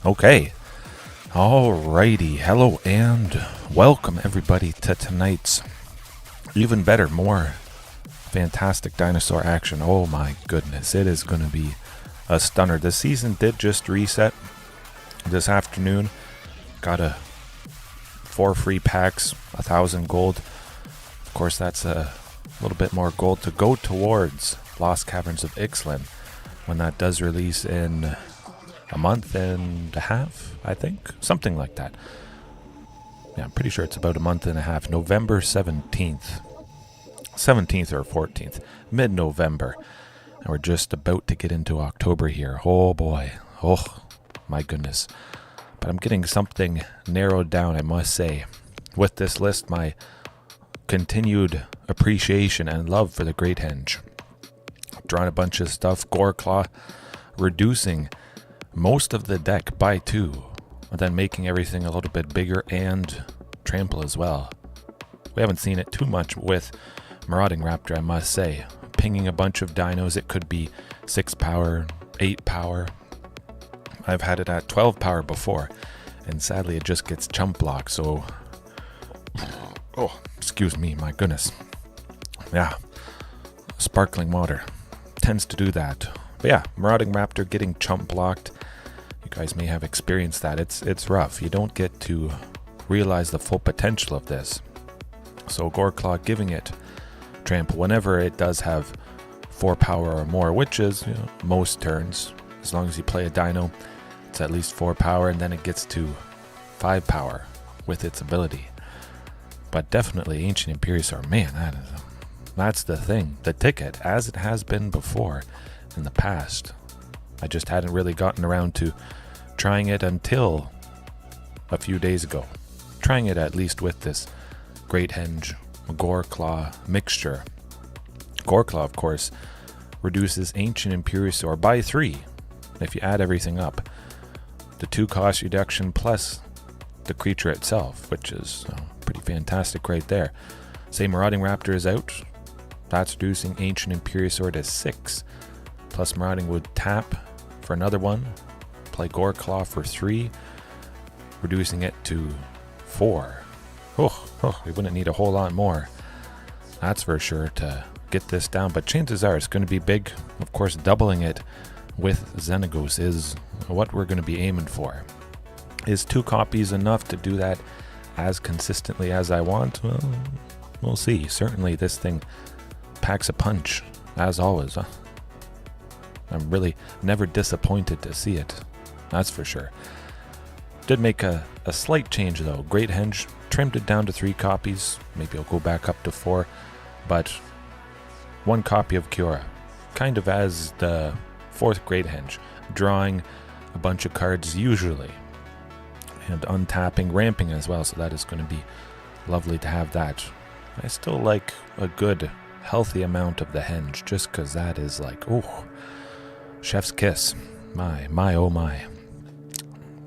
Okay. Alrighty. Hello and welcome everybody to tonight's even better, more fantastic dinosaur action. Oh my goodness. It is going to be a stunner. The season did just reset this afternoon. Got 4 free packs, 1,000 gold. Of course, that's a little bit more gold to go towards Lost Caverns of Ixalan when that does release in a month and a half, I think. Something like that. Yeah, I'm pretty sure it's about a month and a half. November 17th. 17th or 14th. Mid-November. And we're just about to get into October here. Oh boy. Oh, my goodness. But I'm getting something narrowed down, I must say. With this list, my continued appreciation and love for the Great Henge. Drawing a bunch of stuff. Goreclaw reducing most of the deck by 2, and then making everything a little bit bigger and trample as well. We haven't seen it too much with Marauding Raptor, I must say. Pinging a bunch of dinos. It could be 6 power, 8 power. I've had it at 12 power before, and sadly it just gets chump blocked, so... Oh, excuse me, my goodness. Yeah, sparkling water tends to do that. But yeah, Marauding Raptor getting chump blocked. You guys may have experienced that. It's rough. You don't get to realize the full potential of this. So Goreclaw giving it trample whenever it does have 4 power or more, which is, you know, most turns. As long as you play a dino, it's at least 4 power, and then it gets to 5 power with its ability. But definitely Ancient Imperiosaur, man, that's the thing. The ticket, as it has been before in the past. I just hadn't really gotten around to trying it until a few days ago. Trying it at least with this Great Henge Goreclaw mixture. Goreclaw, of course, reduces Ancient Imperiosaur by 3 if you add everything up. The 2 cost reduction plus the creature itself, which is pretty fantastic right there. Say Marauding Raptor is out. That's reducing Ancient Imperiosaur to 6. Plus Marauding would tap for another one. Play Goreclaw for 3. Reducing it to 4. Oh, we wouldn't need a whole lot more. That's for sure to get this down. But chances are it's going to be big. Of course, doubling it with Xenagos is what we're going to be aiming for. Is 2 copies enough to do that as consistently as I want? Well, we'll see. Certainly this thing packs a punch, as always. I'm really never disappointed to see it. That's for sure. Did make a slight change though. Great Henge trimmed it down to 3 copies. Maybe I'll go back up to 4. But 1 copy of Kiora. Kind of as the 4th Great Henge. Drawing a bunch of cards usually. And untapping, ramping as well. So that is going to be lovely to have that. I still like a good, healthy amount of the Henge. Just because that is like, oh, chef's kiss. My, oh my.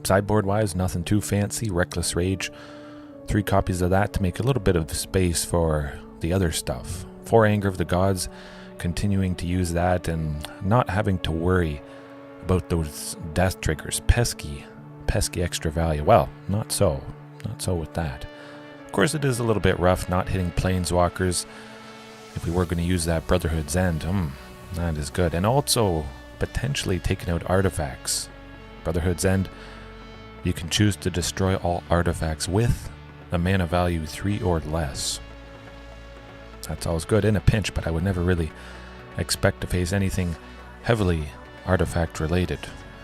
Sideboard wise, nothing too fancy. Reckless Rage. 3 copies of that to make a little bit of space for the other stuff. 4 Anger of the Gods. Continuing to use that and not having to worry about those death triggers. Pesky extra value. Well, not so with that. Of course, it is a little bit rough not hitting Planeswalkers. If we were going to use that Brotherhood's End, that is good. And also potentially taking out artifacts. Brotherhood's End, you can choose to destroy all artifacts with a mana value 3 or less. That's always good in a pinch, but I would never really expect to face anything heavily artifact related.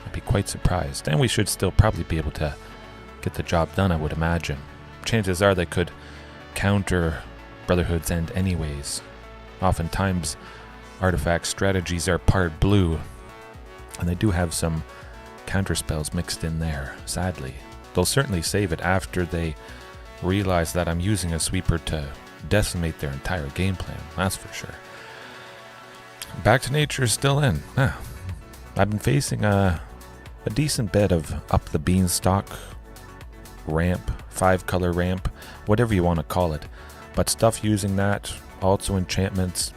I'd be quite surprised. And we should still probably be able to get the job done, I would imagine. Chances are they could counter Brotherhood's End anyways. Oftentimes, artifact strategies are part blue, and they do have some counter spells mixed in there, sadly. They'll certainly save it after they realize that I'm using a sweeper to decimate their entire game plan, that's for sure. Back to Nature is still in. I've been facing a decent bit of up the beanstalk ramp, 5-color ramp, whatever you want to call it. But stuff using that, also enchantments,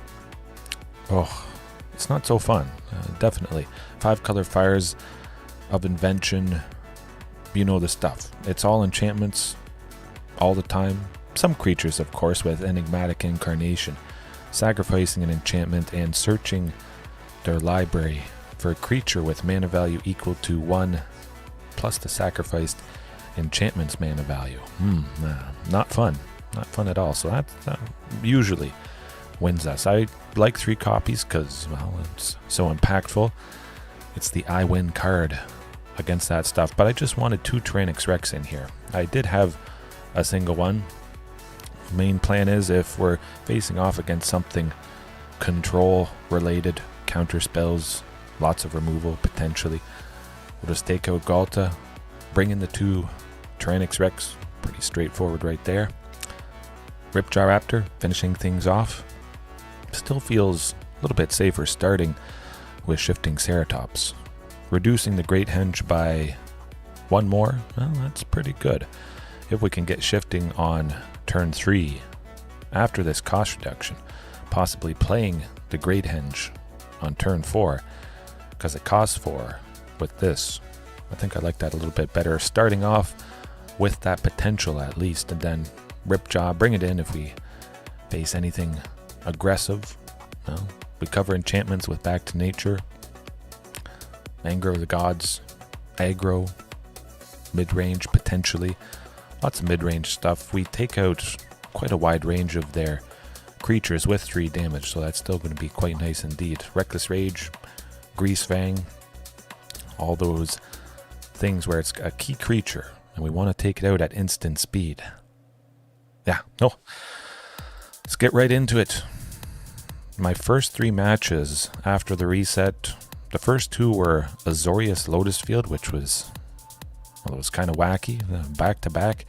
it's not so fun, definitely. 5-color Fires of Invention, you know the stuff. It's all enchantments all the time. Some creatures, of course, with enigmatic incarnation, sacrificing an enchantment and searching their library for a creature with mana value equal to 1 plus the sacrificed enchantment's mana value. Not fun. Not fun at all. So that usually wins us. I like 3 copies because, well, it's so impactful. It's the I win card against that stuff. But I just wanted 2 Tyrannix Rex in here. I did have a single one. Main plan is if we're facing off against something control related, counter spells, lots of removal potentially, we'll just take out Galta, bring in the 2 Tyrannix Rex, pretty straightforward right there. Ripjaw Raptor finishing things off. Still feels a little bit safer starting with Shifting Ceratops. Reducing the Great Henge by 1 more, well, that's pretty good. If we can get shifting on turn 3 after this cost reduction, possibly playing the Great Henge on turn 4, because it costs 4 with this. I think I like that a little bit better, starting off with that potential at least, and then Ripjaw, bring it in if we face anything aggressive. Well, we cover enchantments with Back to Nature, Anger of the Gods, aggro, mid-range potentially. Lots of mid-range stuff. We take out quite a wide range of their creatures with 3 damage, so that's still going to be quite nice indeed. Reckless Rage, Grease Fang, all those things where it's a key creature, and we want to take it out at instant speed. Yeah, no. Let's get right into it. My first 3 matches after the reset, the first 2 were Azorius Lotus Field, which was, well, it was kind of wacky, back to back.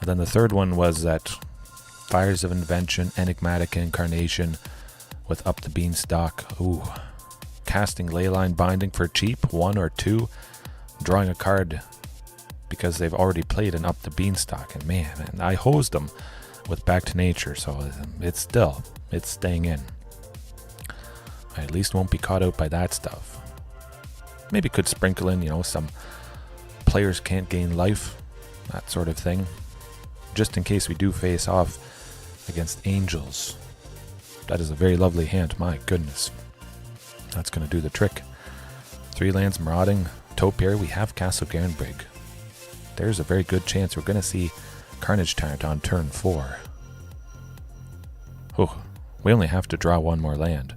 And then the third one was that Fires of Invention, Enigmatic Incarnation with Up the Beanstalk. Ooh. Casting Leyline Binding for cheap, 1 or 2. Drawing a card because they've already played an Up the Beanstalk. And man, I hosed them with Back to Nature, so it's staying in. I at least won't be caught out by that stuff. Maybe could sprinkle in, some players can't gain life, that sort of thing, just in case we do face off against angels. That is a very lovely hand, my goodness. That's going to do the trick. 3 lands, Marauding, Topiary. We have Castle Garenbrig. There's a very good chance we're going to see Carnage Tyrant on turn 4. Oh, we only have to draw 1 more land.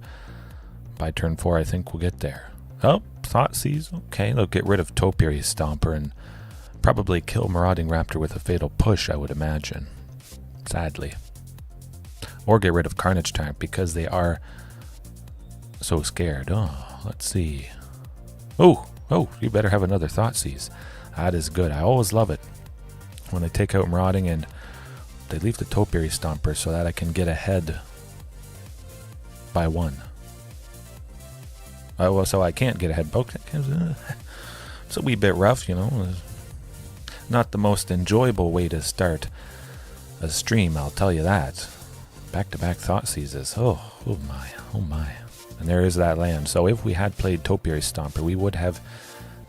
By turn 4, I think we'll get there. Oh, Thoughtseize. Okay, they'll get rid of Topiary's Stomper and probably kill Marauding Raptor with a Fatal Push, I would imagine. Sadly. Or get rid of Carnage Tyrant because they are so scared. Oh, let's see. Oh, you better have another Thoughtseize. That is good. I always love it when they take out Marauding and they leave the Topiary Stomper so that I can get ahead by 1. Well, so I can't get ahead. It's a wee bit rough, Not the most enjoyable way to start a stream, I'll tell you that. Back-to-back Thoughtseizes. Oh my. And there is that land. So if we had played Topiary Stomper, we would have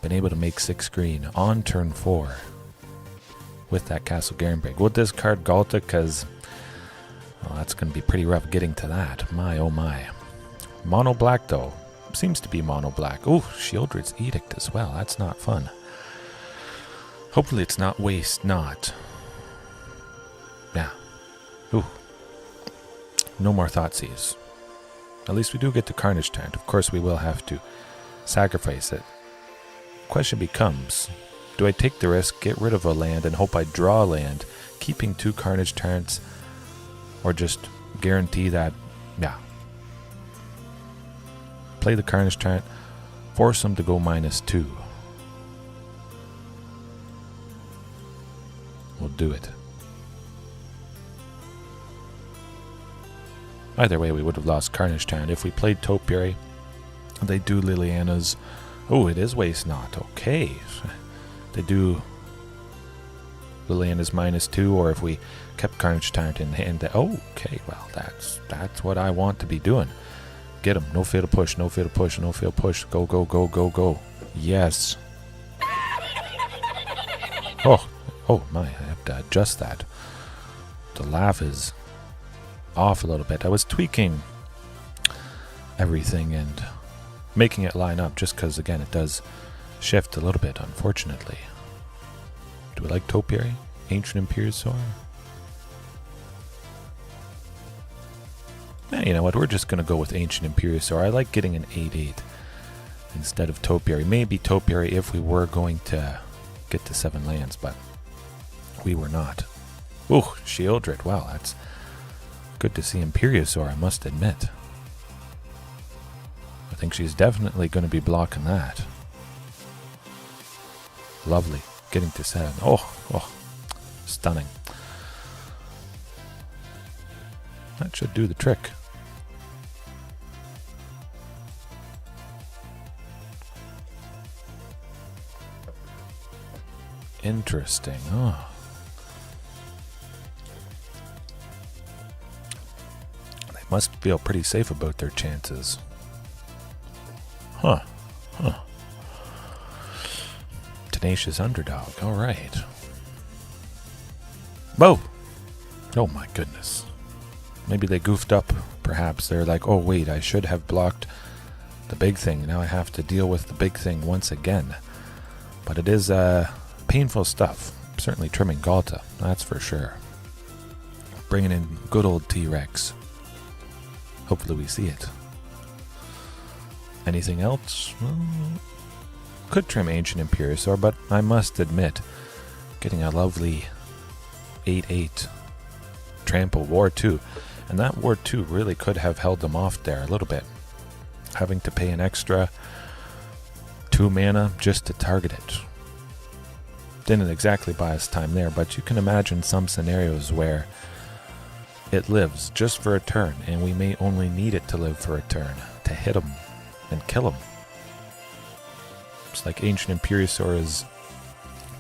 been able to make 6 green on turn 4 with that Castle Garenbrig. We'll discard Galta because that's going to be pretty rough getting to that. My, oh my. Mono black, though. Seems to be mono black. Oh, Shieldred's Edict as well. That's not fun. Hopefully it's not waste not. Yeah. Ooh. No more Thoughtseize. At least we do get the Carnage Tyrant. Of course we will have to sacrifice it. Question becomes, do I take the risk, get rid of a land, and hope I draw a land, keeping 2 Carnage Tyrants, or just guarantee that, play the Carnage Tyrant, force them to go -2. We'll do it. Either way, we would have lost Carnage Tyrant. If we played Topiary, they do Liliana's. Oh, it is Waste Not. Okay. They do Liliana's -2, or if we kept Carnage Tyrant in hand. Okay, well, that's what I want to be doing. Get him. No Fatal Push, no Fatal Push, no Fatal Push. Go. Yes. Oh my, I have to adjust that. The laugh is off a little bit. I was tweaking everything and making it line up just because, again, it does shift a little bit, unfortunately. Do we like Topiary? Ancient Imperiosaur? You know what, we're just going to go with Ancient Imperiosaur. I like getting an 8-8 instead of Topiary. Maybe Topiary if we were going to get to 7 lands, but we were not. Ooh, Shieldred. Wow, that's good to see Imperiosaur, I must admit. I think she's definitely going to be blocking that. Lovely. Getting to 7. Oh, stunning. That should do the trick. Interesting. Oh. They must feel pretty safe about their chances. Huh. Tenacious underdog. All right. Whoa. Oh my goodness. Maybe they goofed up. Perhaps they're like, oh wait, I should have blocked the big thing. Now I have to deal with the big thing once again. But it is painful stuff. Certainly trimming Galta, that's for sure. Bringing in good old T-Rex. Hopefully we see it. Anything else? Well, could trim Ancient Imperiosaur, but I must admit, getting a lovely 8-8 Trample War 2. And that War 2 really could have held them off there a little bit. Having to pay an extra 2 mana just to target it. Didn't exactly buy us time there, but you can imagine some scenarios where it lives just for a turn, and we may only need it to live for a turn to hit him and kill him. It's like Ancient Imperiosaur is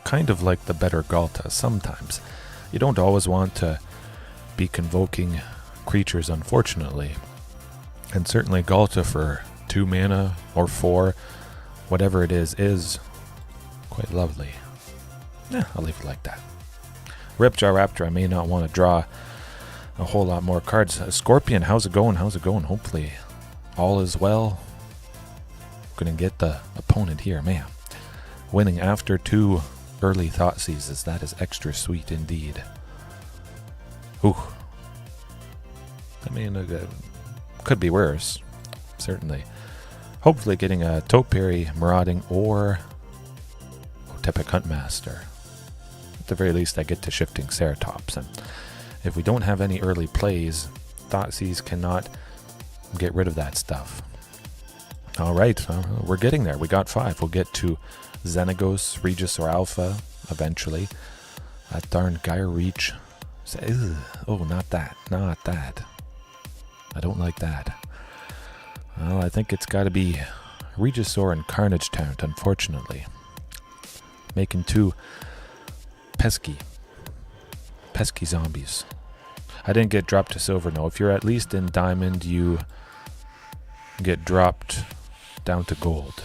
kind of like the better Galta sometimes. You don't always want to be convoking creatures, unfortunately. And certainly Galta for 2 mana or 4, whatever it is quite lovely. Yeah, I'll leave it like that. Ripjaw Raptor, I may not want to draw a whole lot more cards. Scorpion, how's it going? Hopefully all is well. Gonna get the opponent here, man. Winning after 2 early Thought Seizes. That is extra sweet indeed. Ooh. I mean, could be worse. Certainly. Hopefully getting a Topiary Marauding or Tepic Huntmaster. At the very least, I get to Shifting Ceratops. And if we don't have any early plays, Thoughtseize cannot get rid of that stuff. Alright, we're getting there. We got 5. We'll get to Xenagos, Regisaur Alpha eventually. That darn Gyre Reach. Oh, not that. I don't like that. Well, I think it's got to be Regisaur and Carnage Taunt, unfortunately. Making 2 pesky zombies. I didn't get dropped to silver, no. If you're at least in diamond, you get dropped down to gold.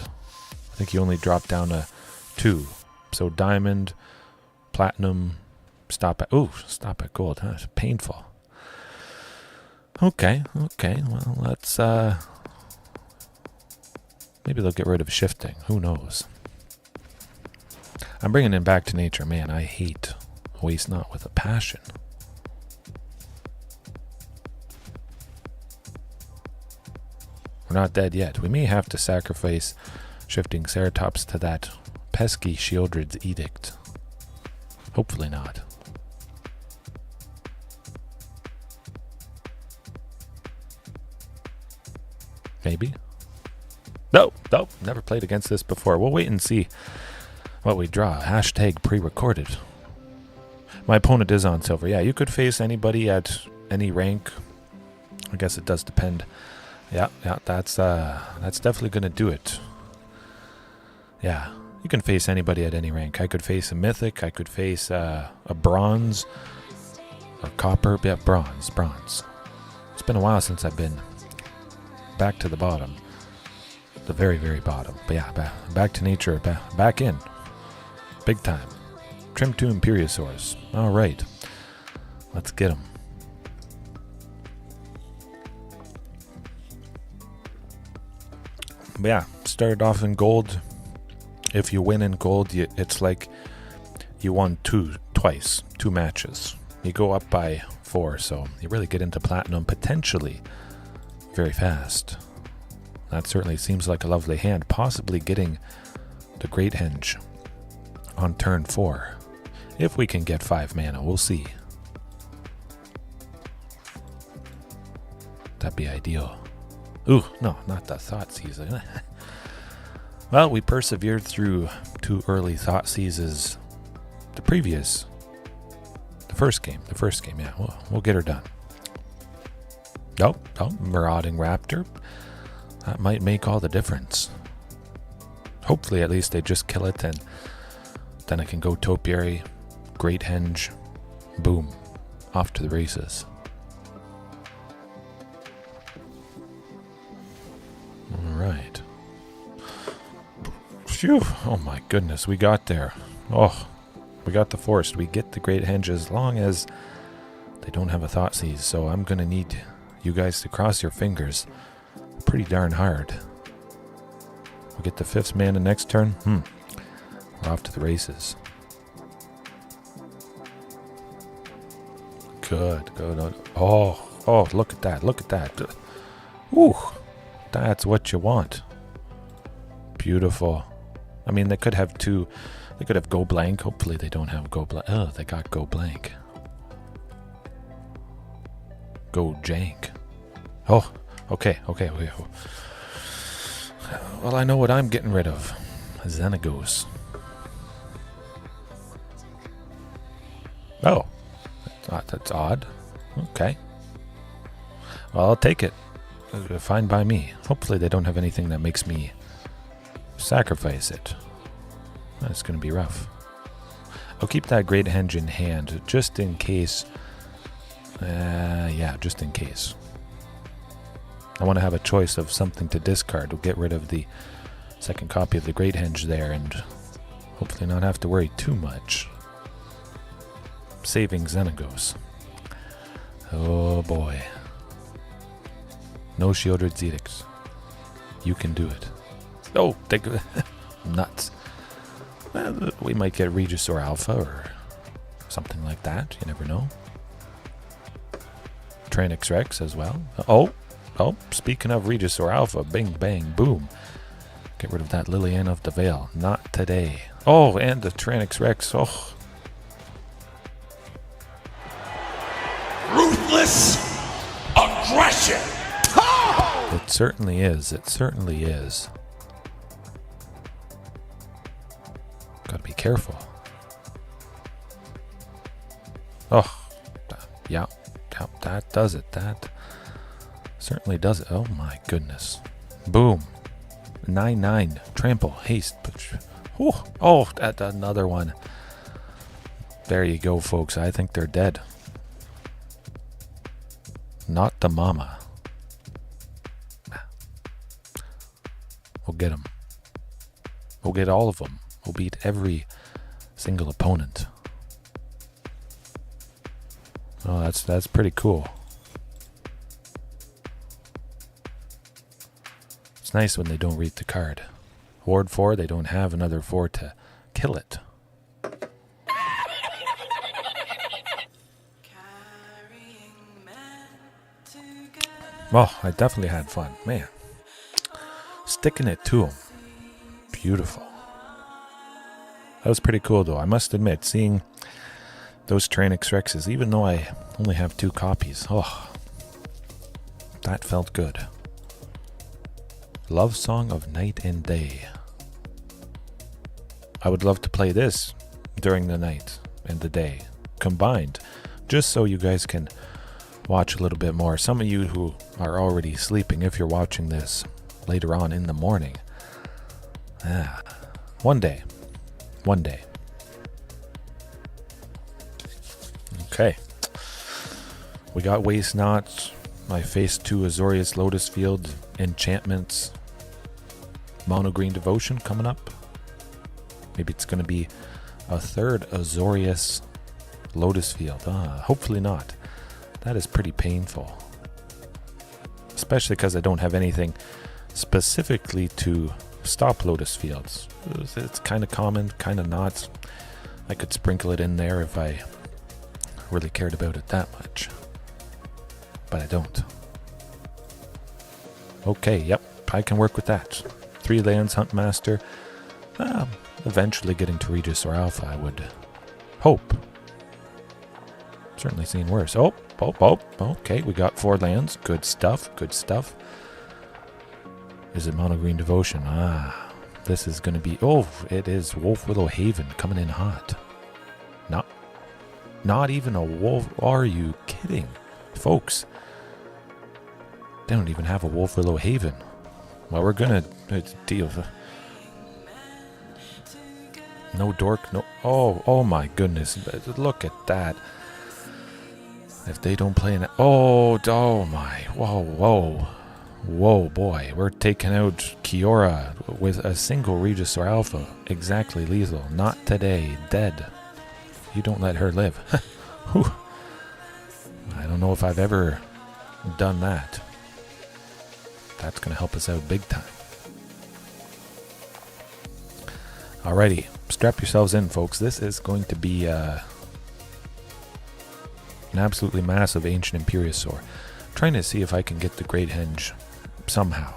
I think you only drop down to 2. So diamond, platinum, stop at gold. That's painful. Okay. Well, let's maybe they'll get rid of shifting. Who knows? I'm bringing him back to nature. Man, I hate Waste Not with a passion. We're not dead yet. We may have to sacrifice Shifting Ceratops to that pesky Shieldred's Edict. Hopefully not. Maybe. No, never played against this before. We'll wait and see what we draw. Hashtag pre-recorded. My opponent is on silver. Yeah, you could face anybody at any rank. I guess it does depend. Yeah, that's definitely going to do it. Yeah, you can face anybody at any rank. I could face a mythic. I could face a bronze or copper. Yeah, bronze. It's been a while since I've been back to the bottom. The very, very bottom. But yeah, back to nature. Back in. Big time. Trim 2 Imperiosaurs. Alright. Let's get them. Yeah, started off in gold. If you win in gold, it's like you won twice, 2 matches. You go up by 4, so you really get into platinum potentially very fast. That certainly seems like a lovely hand, possibly getting the Great Henge on turn 4. If we can get 5 mana, we'll see. That'd be ideal. Ooh, no, not the Thought Season. Well, we persevered through 2 early Thought Seasons. The first game, yeah, we'll get her done. Oh, Marauding Raptor. That might make all the difference. Hopefully, at least they just kill it, and then I can go Topiary, Great Henge, boom, off to the races. Alright. Phew, oh my goodness, we got there. Oh, we got the forest. We get the Great Henge as long as they don't have a Thought Seize, so I'm going to need you guys to cross your fingers pretty darn hard. We'll get the 5th mana next turn. We're off to the races. Good. Oh, look at that. Ooh, that's what you want. Beautiful. I mean, they could have 2. They could have go blank. Hopefully they don't have go blank. Oh, they got go blank. Go jank. Oh, okay. Well, I know what I'm getting rid of. Xenagos. Oh, that's odd. Okay. Well, I'll take it. Fine by me. Hopefully they don't have anything that makes me sacrifice it. That's going to be rough. I'll keep that Great Henge in hand just in case. Yeah, just in case. I want to have a choice of something to discard. We'll get rid of the 2nd copy of the Great Henge there and hopefully not have to worry too much. Saving Xenagos. Oh boy. No Shielded Zedix. You can do it. Oh, nuts. Well, we might get Regisaur Alpha or something like that. You never know. Tranix Rex as well. Oh, speaking of Regisaur Alpha, bing, bang, boom. Get rid of that Liliana of the Veil. Not today. Oh, and the Tranix Rex. Oh. Ruthless aggression. It certainly is. It certainly is. Gotta be careful. Oh, yeah, that does it. That certainly does it. Oh my goodness. Boom. 9/9. Trample. Haste. Oh, that's another one. There you go, folks. I think they're dead. Not the mama. We'll get them. We'll get all of them. We'll beat every single opponent. Oh, that's pretty cool. It's nice when they don't read the card. Ward 4, they don't have another 4 to kill it. Well, I definitely had fun. Man. Sticking it to him. Beautiful. That was pretty cool, though. I must admit, seeing those Tranix Rexes, even though I only have 2 copies, oh, that felt good. Love Song of Night and Day. I would love to play this during the night and the day, combined, just so you guys can watch a little bit more. Some of you who are already sleeping, if you're watching this later on in the morning, one day. Okay. We got Waste Not, my Phase 2 Azorius Lotus Field, enchantments, Mono Green Devotion coming up. Maybe it's going to be A third Azorius Lotus Field. Hopefully not. That is pretty painful. Especially because I don't have anything specifically to stop Lotus Fields. It's kind of common, kind of not. I could sprinkle it in there if I really cared about it that much. But I don't. Okay, yep, I can work with that. 3 lands, Huntmaster. Eventually getting to Regis or Alpha, I would hope. Certainly seen worse. Oh, okay, we got 4 lands. Good stuff, good stuff. Is it Mono Green Devotion? This is going to be... Oh, it is Wolf Willow Haven coming in hot. Not even a wolf. Are you kidding? Folks, they don't even have a Wolf Willow Haven. Well, we're going to deal with... No dork, no... Oh my goodness. Look at that. If they don't play an... Oh my. Whoa, boy. We're taking out Kiora with a single Regis or Alpha. Exactly lethal. Not today. Dead. You don't let her live. I don't know if I've ever done that. That's going to help us out big time. Alrighty. Strap yourselves in, folks. This is going to be an absolutely massive Ancient Imperiosaur. I'm trying to see if I can get the Great Henge somehow.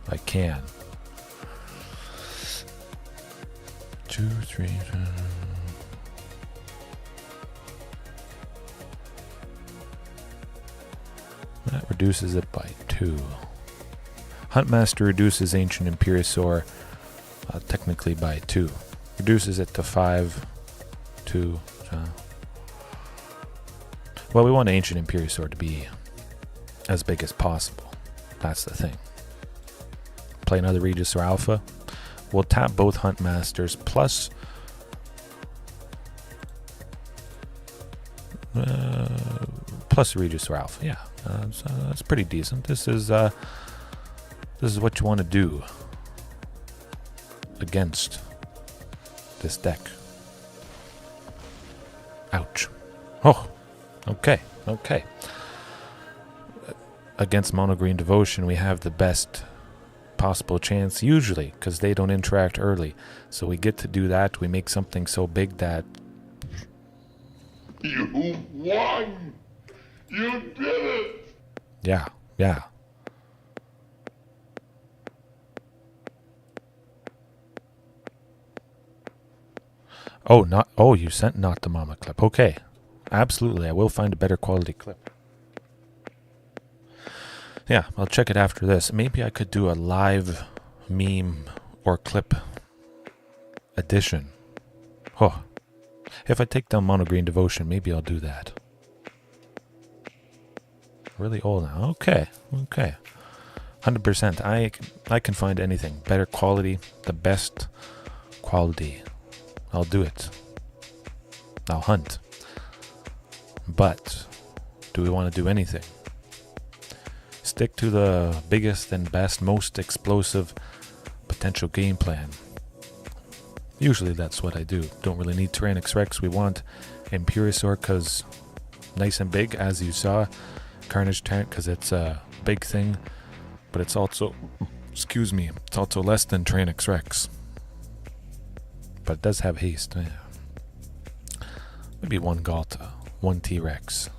I can. 2, 3. That reduces it by 2. Huntmaster reduces Ancient Imperiosaur technically by 2. Reduces it to 5, 2. Well, we want Ancient Imperiosaur to be as big as possible. That's the thing. Play another Regis or Alpha. We'll tap both Huntmasters plus Regis or Alpha. Yeah, so that's pretty decent. This is what you want to do against this deck. Ouch. Oh, okay. Against Mono Green Devotion, we have the best possible chance, usually, because they don't interact early. So we get to do that. We make something so big that... You won! You did it! Yeah. Oh, you sent not the mama clip. Okay. Absolutely, I will find a better quality clip. Yeah, I'll check it after this. Maybe I could do a live meme or clip edition. Oh, if I take down Mono Green Devotion, maybe I'll do that. Really old now. Okay. 100%. I can find anything. Better quality, the best quality. I'll do it. I'll hunt. But do we want to do anything? Stick to the biggest and best, most explosive potential game plan. Usually that's what I do. Don't really need Tyrannix Rex. We want Imperiosaur because nice and big, as you saw. Carnage Tank because it's a big thing, but it's also, it's also less than Tyrannix Rex. But it does have haste. Yeah. Maybe 1 Galta, 1 T-Rex.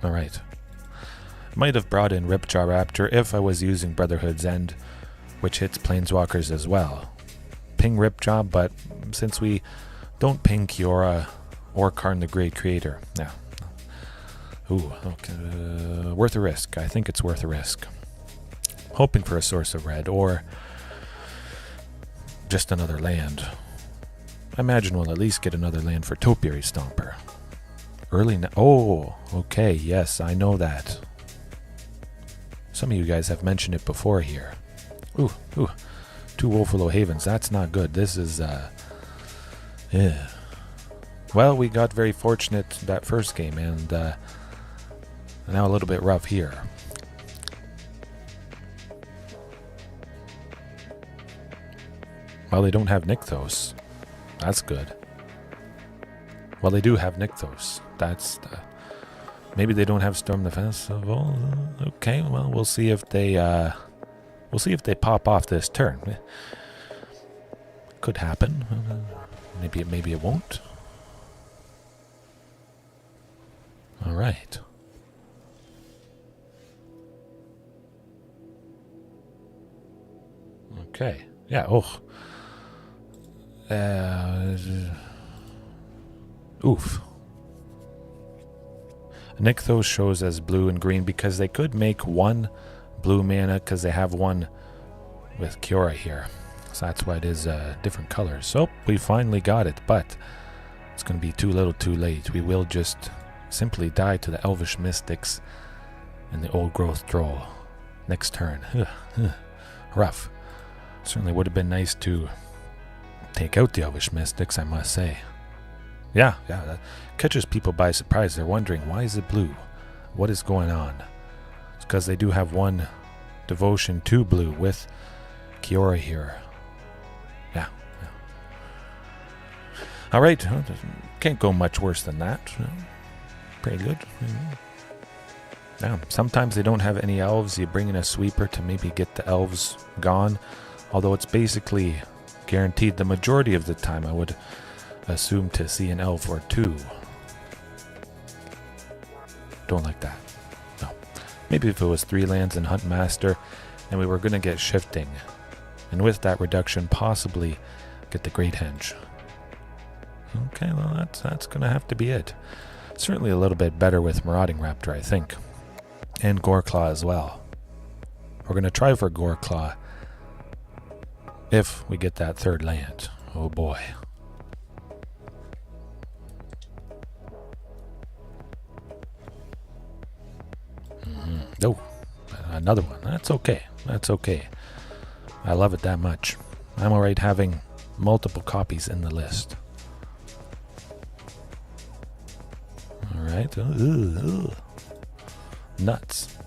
Alright. Might have brought in Ripjaw Raptor if I was using Brotherhood's End, which hits Planeswalkers as well. Ping Ripjaw, but since we don't ping Kiora or Karn the Great Creator, yeah. Ooh, okay. Worth a risk. I think it's worth a risk. Hoping for a source of red or just another land. I imagine we'll at least get another land for Topiary Stomper. Oh, okay, yes, I know that. Some of you guys have mentioned it before here. Ooh, 2 Wolfwillow Havens. That's not good. This is, yeah. Well, we got very fortunate that first game, and now a little bit rough here. Well, they don't have Nykthos. That's good. Well, they do have Nykthos. That's maybe they don't have Storm the Festival. Okay, well, we'll see if they pop off this turn. Could happen. Maybe it won't. All right. Okay. Yeah. Oh. Oof. Nykthos shows as blue and green because they could make one blue mana because they have one with Kiora here. So that's why it is different colors. So we finally got it, but it's going to be too little too late. We will just simply die to the Elvish Mystics and the Old Growth Troll next turn. Rough. Certainly would have been nice to take out the Elvish Mystics, I must say. Yeah, that catches people by surprise. They're wondering, why is it blue? What is going on? It's because they do have one devotion to blue with Kiora here. Yeah. All right, can't go much worse than that. Pretty good. Yeah, sometimes they don't have any elves. You bring in a sweeper to maybe get the elves gone. Although it's basically guaranteed the majority of the time, I would assume to see an elf or two. Don't like that. No. Maybe if it was 3 lands and Hunt Master, and we were going to get shifting. And with that reduction, possibly get the Great Henge. Okay, well, that's going to have to be it. Certainly a little bit better with Marauding Raptor, I think. And Goreclaw as well. We're going to try for Goreclaw if we get that 3rd land. Oh boy. Oh, another one. That's okay. That's okay. I love it that much. I'm alright having multiple copies in the list. Alright. Nuts.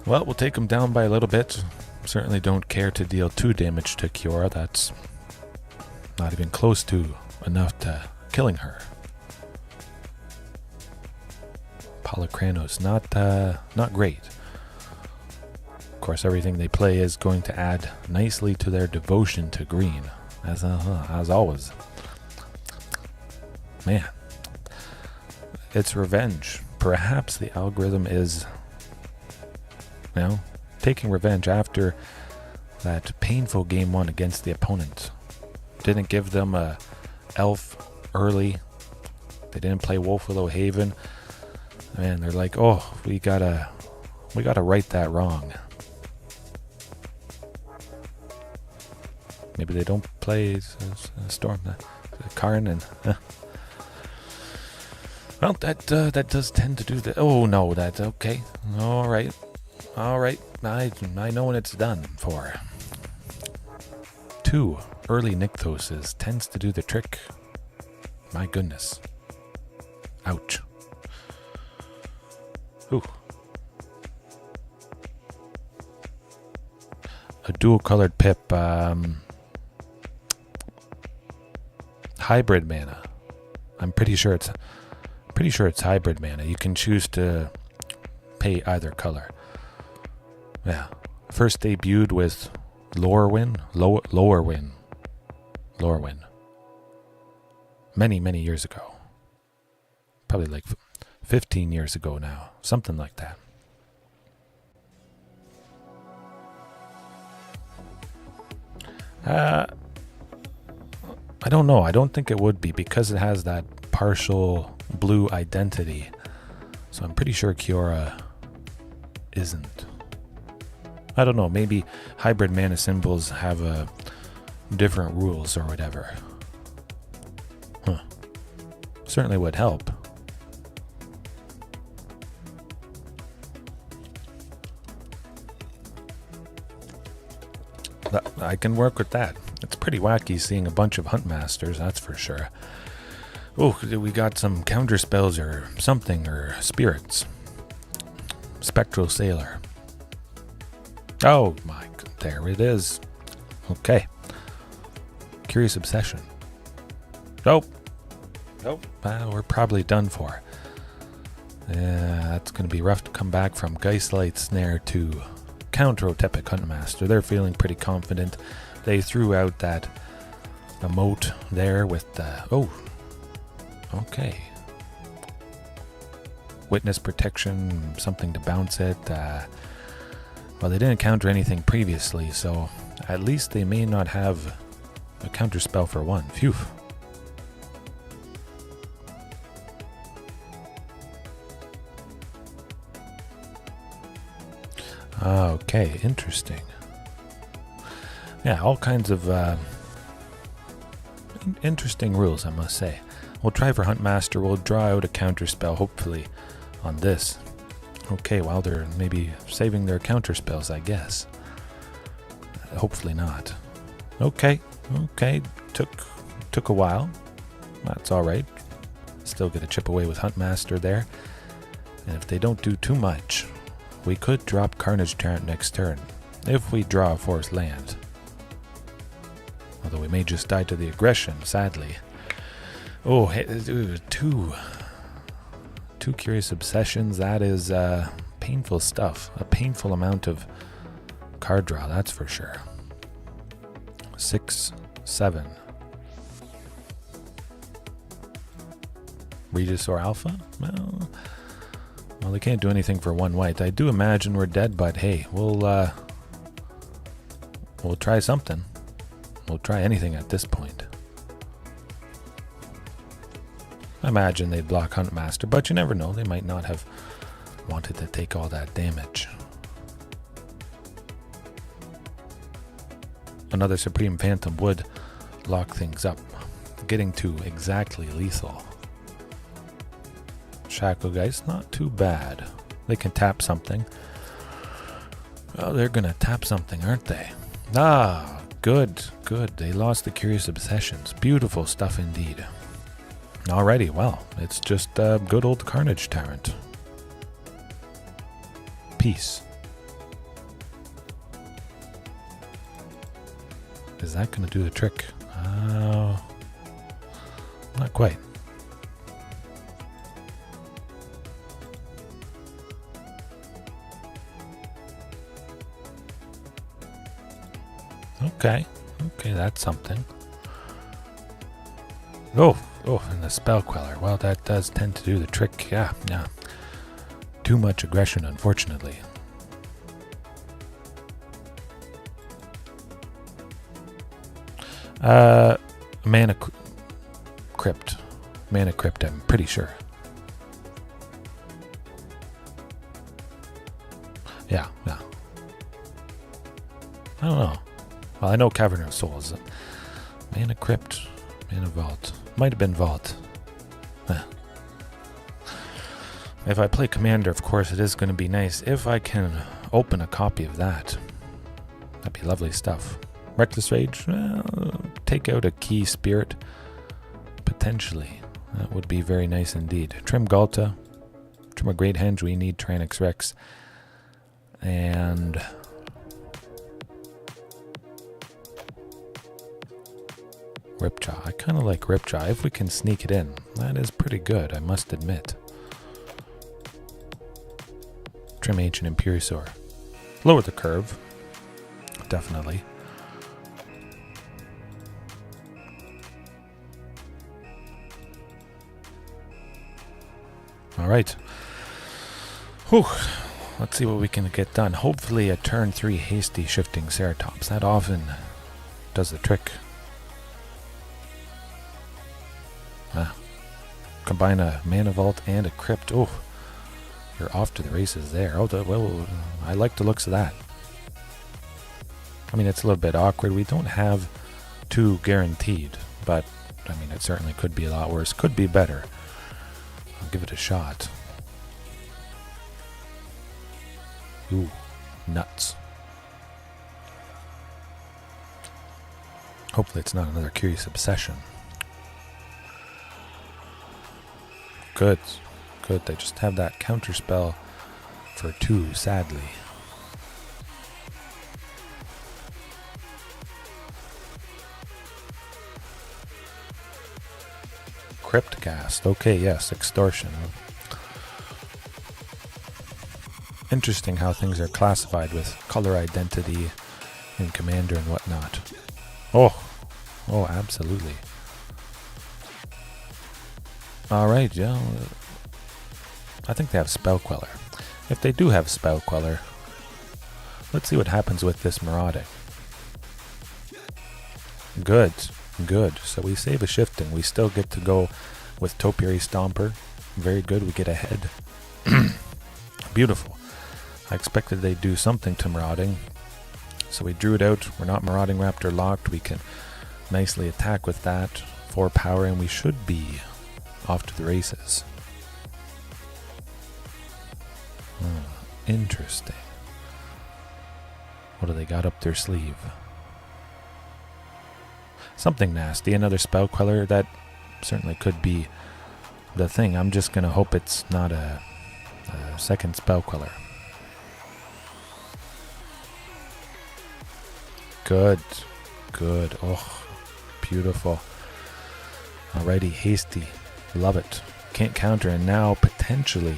Well, we'll take him down by a little bit. Certainly don't care to deal 2 damage to Kiora. That's not even close to enough to killing her. Polychronos, not great. Of course, everything they play is going to add nicely to their devotion to green, as always. Man, it's revenge. Perhaps the algorithm is, taking revenge after that painful game 1 against the opponent. Didn't give them a elf early. They didn't play Wolf Willow Haven. Man, they're like, oh, we gotta right that wrong. Maybe they don't play Storm the Karn and. Well, that does tend to do that. Oh no, that's okay. All right. I know when it's done for. 2 early Nykthoses tends to do the trick. My goodness. Ouch. Ooh. A dual-colored pip. Hybrid mana. I'm pretty sure it's hybrid mana. You can choose to pay either color. Yeah. First debuted with Lorwyn. Many years ago. Probably like 15 years ago now. Something like that. I don't know. I don't think it would be because it has that partial blue identity. So I'm pretty sure Kiora isn't. I don't know. Maybe hybrid mana symbols have different rules or whatever. Huh. Certainly would help. I can work with that. It's pretty wacky seeing a bunch of Hunt Masters, that's for sure. Oh, we got some counter spells or something, or spirits. Spectral Sailor. Oh my, there it is. Okay. Curious Obsession. Nope. We're probably done for. Yeah, that's going to be rough to come back from Geistlight Snare to Counter-Otepic Huntmaster. They're feeling pretty confident. They threw out that emote there with the... Oh. Okay. Witness Protection, something to bounce it. Well, they didn't counter anything previously, so at least they may not have a counter spell for one. Phew. Okay, interesting. Yeah, all kinds of interesting rules, I must say. We'll try for Huntmaster. We'll draw out a counter spell, hopefully, on this. Okay, well, they're maybe saving their counter spells, I guess. Hopefully not. Okay. Took a while. That's all right. Still get a chip away with Huntmaster there. And if they don't do too much, we could drop Carnage Tyrant next turn, if we draw a forest land. Although we may just die to the aggression, sadly. Oh, two Curious Obsessions. That is painful stuff. A painful amount of card draw, that's for sure. 6, 7. Regisaur Alpha? Well, they can't do anything for one white. I do imagine we're dead, but hey, we'll try something. We'll try anything at this point. I imagine they'd block Huntmaster, but you never know. They might not have wanted to take all that damage. Another Supreme Phantom would lock things up, getting to exactly lethal. Shacklegeist, not too bad. They can tap something. Oh, they're going to tap something, aren't they? Ah, good. They lost the Curious Obsessions. Beautiful stuff indeed. Alrighty, well, it's just good old Carnage Tyrant. Peace. Is that going to do the trick? Not quite. Okay, that's something. Oh, and the Spell Queller. Well, that does tend to do the trick. Yeah. Too much aggression, unfortunately. Mana Crypt, I'm pretty sure. Yeah. I don't know. Well, I know Cavern of Souls. Mana Crypt, Mana Vault. Might have been Vault. If I play Commander, of course, it is going to be nice if I can open a copy of that. That'd be lovely stuff. Reckless Rage, take out a key spirit. Potentially. That would be very nice indeed. Trim Galta. Trim a Great Henge. We need Tyrannix Rex. And... Ripjaw. I kind of like Ripjaw. If we can sneak it in, that is pretty good, I must admit. Trim Ancient Imperiosaur. Lower the curve. Definitely. Alright. Whew. Let's see what we can get done. Hopefully a turn 3 hasty shifting Ceratops. That often does the trick. Combine a Mana Vault and a Crypt. Oh, you're off to the races there. Oh, well, I like the looks of that. I mean, it's a little bit awkward. We don't have 2 guaranteed, but I mean, it certainly could be a lot worse. Could be better. I'll give it a shot. Ooh, nuts. Hopefully it's not another Curious Obsession. Good. They just have that counter spell for 2, sadly. Cryptcast. Okay, yes, extortion. Interesting how things are classified with color identity and commander and whatnot. Oh, absolutely. Alright, yeah. I think they have Spell Queller. If they do have Spell Queller, let's see what happens with this marauding. Good. So we save a shifting. We still get to go with Topiary Stomper. Very good, we get ahead. Beautiful. I expected they'd do something to marauding. So we drew it out. We're not Marauding Raptor locked. We can nicely attack with that. 4 power, and we should be off to the races. Interesting. What do they got up their sleeve? Something nasty. Another Spell Queller. That certainly could be the thing. I'm just going to hope it's not a second Spell Queller. Good. Oh, beautiful. Alrighty, hasty. Love it. Can't counter, and now potentially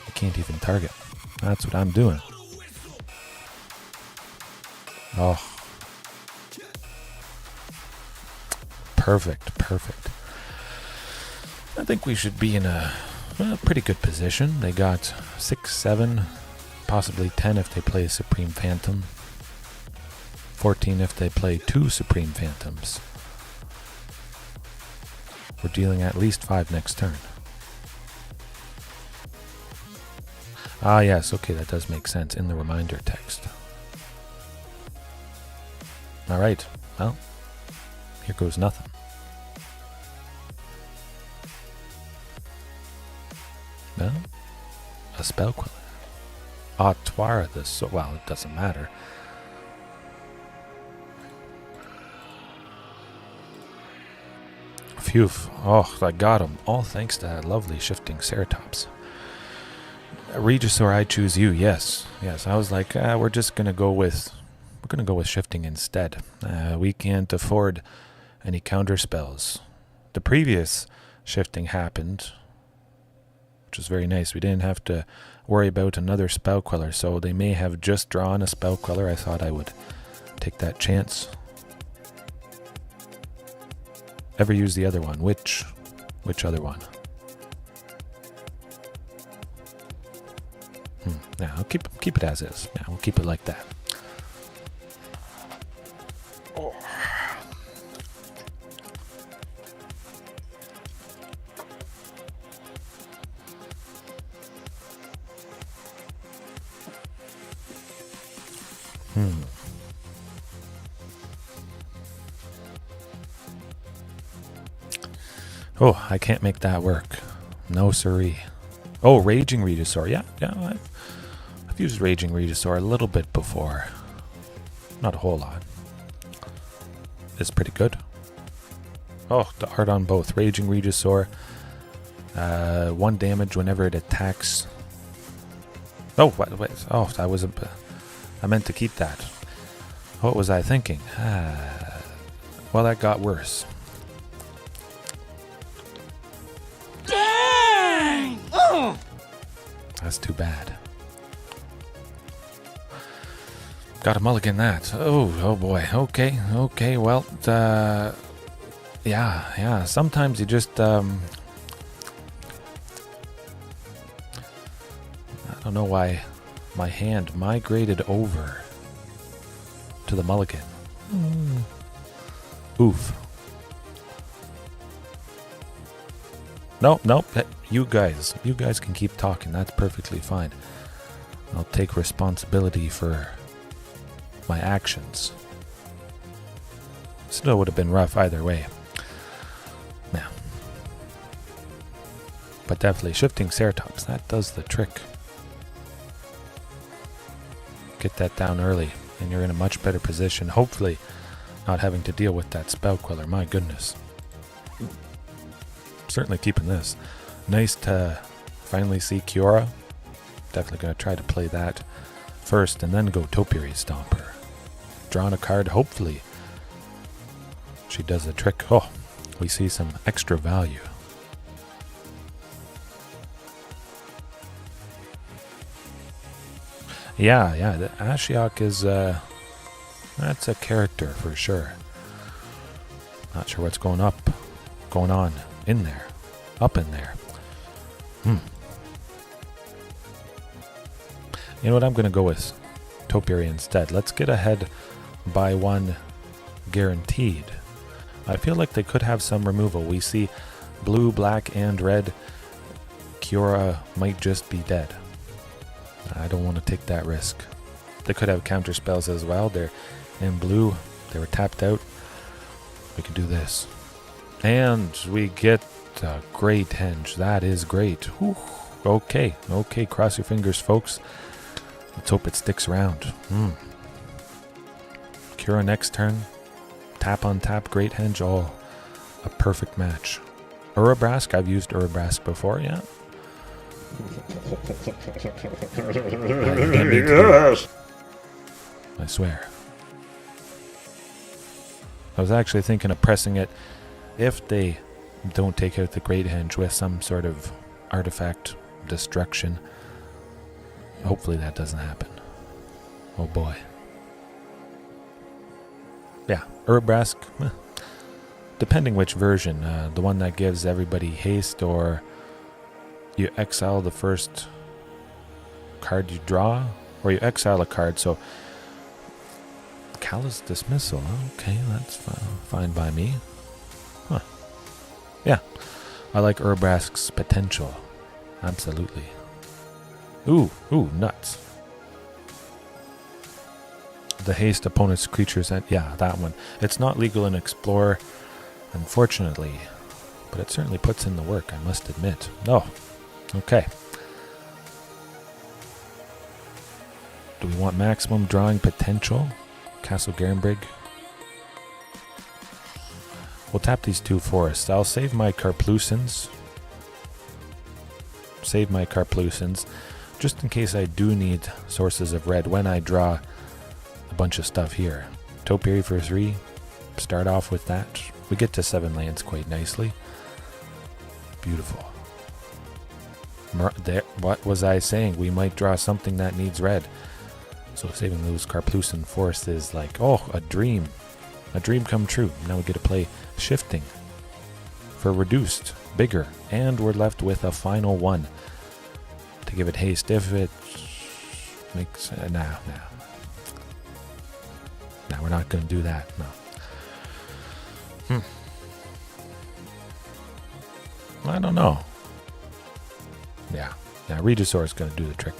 you can't even target. That's what I'm doing. Oh. Perfect. I think we should be in a pretty good position. They got 6, 7, possibly 10 if they play a Supreme Phantom. 14 if they play 2 Supreme Phantoms. We're dealing at least 5 next turn. Ah, yes, okay, that does make sense in the reminder text. Alright, well, here goes nothing. Well, a Spell Queller. Twara this, well, it doesn't matter. Phew. Oh, I got him. All thanks to that lovely shifting Ceratops. Regisaur, I choose you. Yes. I was like, we're gonna go with shifting instead. We can't afford any counter spells. The previous shifting happened, which was very nice. We didn't have to worry about another Spell Queller, so they may have just drawn a Spell Queller. I thought I would take that chance. Ever use the other one? Which other one? Yeah, I'll keep it as is. Yeah, we'll keep it like that. Oh. Oh, I can't make that work. No siree. Oh, Raging Regisaur. Yeah, I've used Raging Regisaur a little bit before. Not a whole lot. It's pretty good. Oh, the art on both. Raging Regisaur. 1 damage whenever it attacks. Oh, wait. Oh, I meant to keep that. What was I thinking? Well, that got worse. Dang! Oh! That's too bad. Got to mulligan that. Oh boy. Okay. Well, yeah. Sometimes you just, I don't know why my hand migrated over to the mulligan. Oof. Nope. You guys can keep talking. That's perfectly fine. I'll take responsibility for my actions. Still would have been rough either way. Yeah. But definitely shifting Ceratops, that does the trick. Get that down early, and you're in a much better position. Hopefully not having to deal with that Spell Queller. My goodness. Certainly keeping this. Nice to finally see Kiora. Definitely going to try to play that first and then go Topiary Stomper. Drawing a card, hopefully she does the trick. Oh, we see some extra value. Yeah, the Ashiok is, that's a character for sure. Not sure what's going on in there. Up in there. You know what, I'm going to go with Topiary instead. Let's get ahead by 1 guaranteed. I feel like they could have some removal. We see blue, black, and red. Kiora might just be dead. I don't want to take that risk. They could have counter spells as well. They're in blue. They were tapped out. We can do this. And we get a Great Henge. That is great. Whew. Okay, cross your fingers, folks. Let's hope it sticks around. Kiora next turn. Tap on tap, Great Henge. Oh, a perfect match. Urabrask, I've used Urabrask before, yeah. Yes. I swear. I was actually thinking of pressing it if they don't take out the Great Henge with some sort of artifact destruction. Hopefully that doesn't happen. Oh boy. Yeah, Urabrask, depending which version, the one that gives everybody haste, or you exile the first card you draw, or you exile a card. So Callous Dismissal, okay, that's fine by me. Huh. Yeah, I like Urabrask's potential. Absolutely. Ooh, nuts. The haste opponent's creatures, yeah, that one. It's not legal in Explorer, unfortunately, but it certainly puts in the work, I must admit. Oh, okay. Do we want maximum drawing potential? Castle Garenbrig. We'll tap these 2 forests. I'll save my Karplusins. Just in case I do need sources of red when I draw a bunch of stuff here. Topiary for 3. Start off with that. We get to 7 lands quite nicely. Beautiful. What was I saying? We might draw something that needs red. So saving those Karplusin forests is like, oh, a dream. A dream come true. Now we get to play Shifting for reduced, bigger, and we're left with a final 1 to give it haste if it makes... Nah, we're not going to do that. No. I don't know. Yeah, Regisaur is going to do the trick.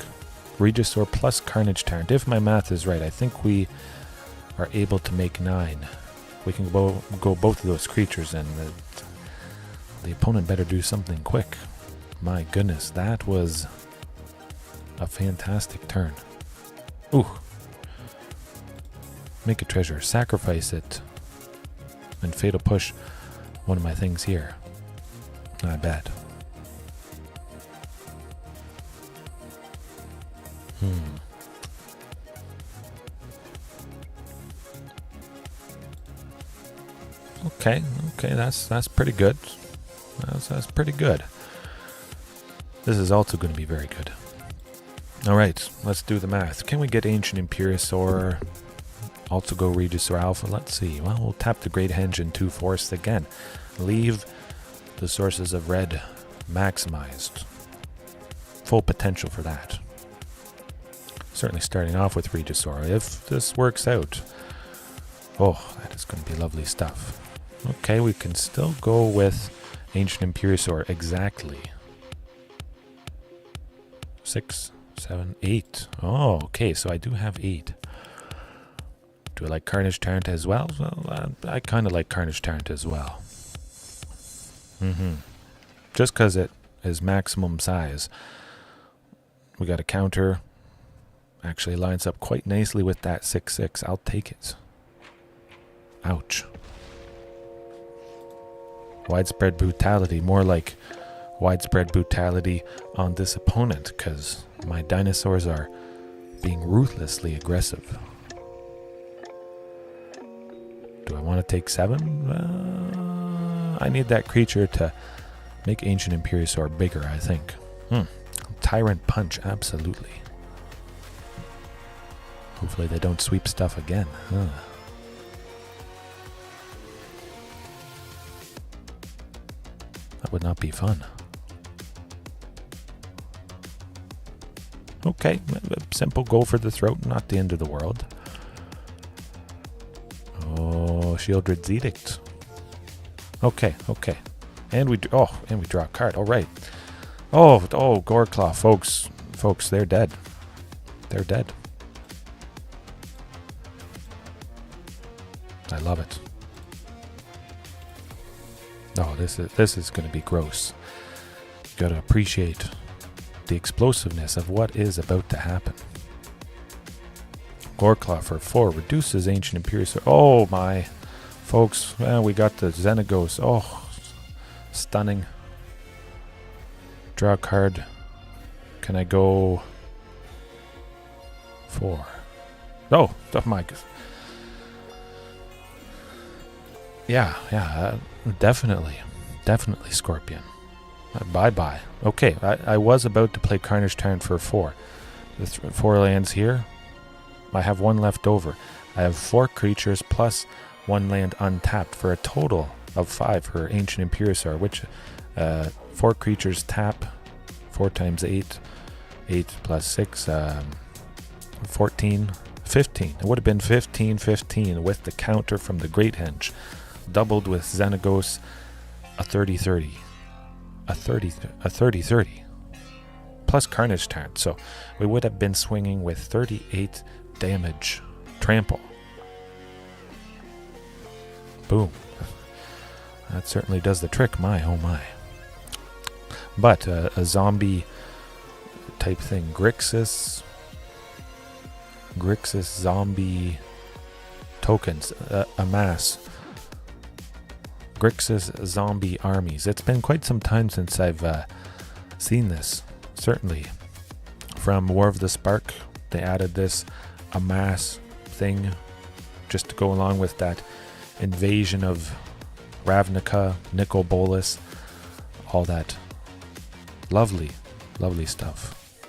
Regisaur plus Carnage Tyrant. If my math is right, I think we are able to make 9. We can go both of those creatures, and the opponent better do something quick. My goodness, that was a fantastic turn. Ooh. Make a treasure. Sacrifice it. And Fatal Push one of my things here. Not bad. Okay, that's pretty good. That's pretty good. This is also going to be very good. Alright, let's do the math. Can we get Ancient Imperiosaur? Also go Regisaur Alpha? Let's see. Well, we'll tap the Great Henge and 2 forests again. Leave the sources of red maximized. Full potential for that. Certainly starting off with Regisaur. If this works out, oh, that is going to be lovely stuff. Okay, we can still go with Ancient Imperiosaur exactly. 6, 7, 8. Oh, okay, so I do have 8. Do I like Carnage Tyrant as well? Well, I kind of like Carnage Tyrant as well. Just because it is maximum size. We got a counter. Actually lines up quite nicely with that 6/6. I'll take it. Ouch. Widespread brutality. More like widespread brutality on this opponent, because my dinosaurs are being ruthlessly aggressive. Do I want to take 7? I need that creature to make Ancient Imperiosaur bigger, I think. Tyrant Punch, absolutely. Hopefully they don't sweep stuff again. Huh. That would not be fun. Okay, simple, go for the throat, not the end of the world. Oh, Shieldred's Edict. Okay. And we draw a card. All right. Oh, Goreclaw, folks, they're dead. They're dead. I love it. Oh, this is going to be gross. Got to appreciate the explosiveness of what is about to happen. Goreclaw for 4 reduces Ancient Imperiosaur. Oh my, folks! We got the Xenagos. Oh, stunning. Draw a card. Can I go 4? Oh my. Yeah, definitely Scorpion. Bye. Okay, I was about to play Carnage Tyrant for 4. The 4 lands here. I have 1 left over. I have 4 creatures plus 1 land untapped for a total of 5 for Ancient Imperiosaur, which 4 creatures tap 4 times 8. 8 plus 6, 14, 15. It would have been 15 with the counter from the Great Henge. Doubled with Xenagos, a 30-30. A 30-30. Plus Carnage Tyrant. So we would have been swinging with 38 damage. Trample. Boom. That certainly does the trick. My, oh my. But a zombie type thing. Grixis zombie tokens. Amass. Grixis zombie armies. It's been quite some time since I've seen this. Certainly. From War of the Spark, they added this amass thing just to go along with that invasion of Ravnica, Nicol Bolas, all that lovely stuff.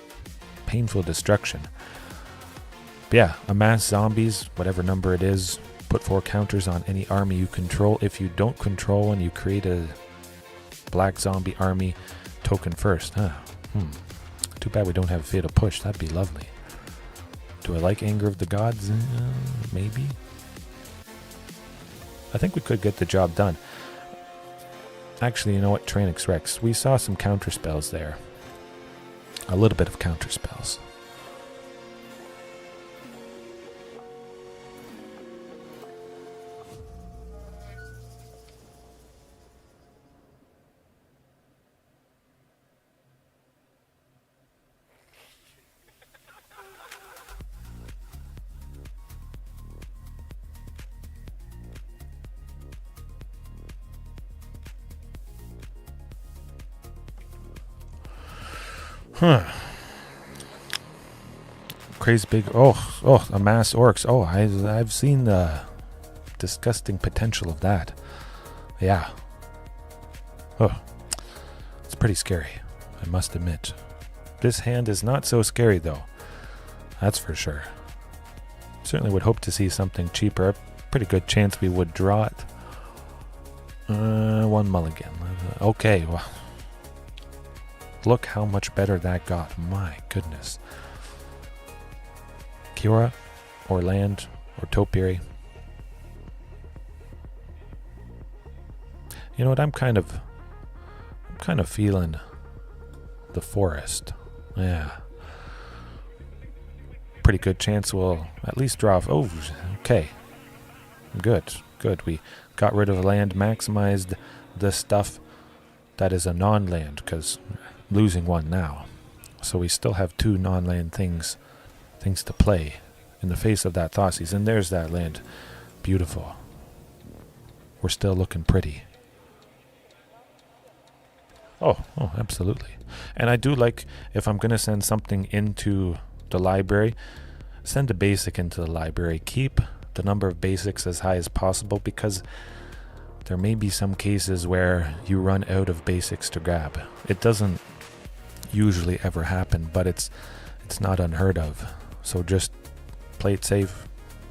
Painful destruction. But yeah, amass zombies, whatever number it is. Put 4 counters on any army you control. If you don't control one, you create a black zombie army token first. Too bad we don't have Fatal Push. That'd be lovely. Do I like Anger of the Gods? Maybe. I think we could get the job done. Actually, you know what? Tranix Rex. We saw some counter spells there. A little bit of counter spells. Crazy big. Oh, amass orcs. Oh, I've seen the disgusting potential of that. Yeah. Oh, it's pretty scary, I must admit. This hand is not so scary though. That's for sure. Certainly would hope to see something cheaper. Pretty good chance we would draw it. 1 mulligan. Okay. Well, look how much better that got. My goodness. Kiora or land or topiary. You know what? I'm kind of feeling the forest. Yeah. Pretty good chance we'll at least draw. Oh, okay. Good. We got rid of land, maximized the stuff that is a non-land, because losing 1 now. So we still have 2 non-land things to play in the face of that Thoughtseize. And there's that land. Beautiful. We're still looking pretty. Oh, absolutely. And I do like, if I'm going to send something into the library, send a basic into the library. Keep the number of basics as high as possible, because there may be some cases where you run out of basics to grab. It doesn't usually ever happen, but it's not unheard of. So just play it safe,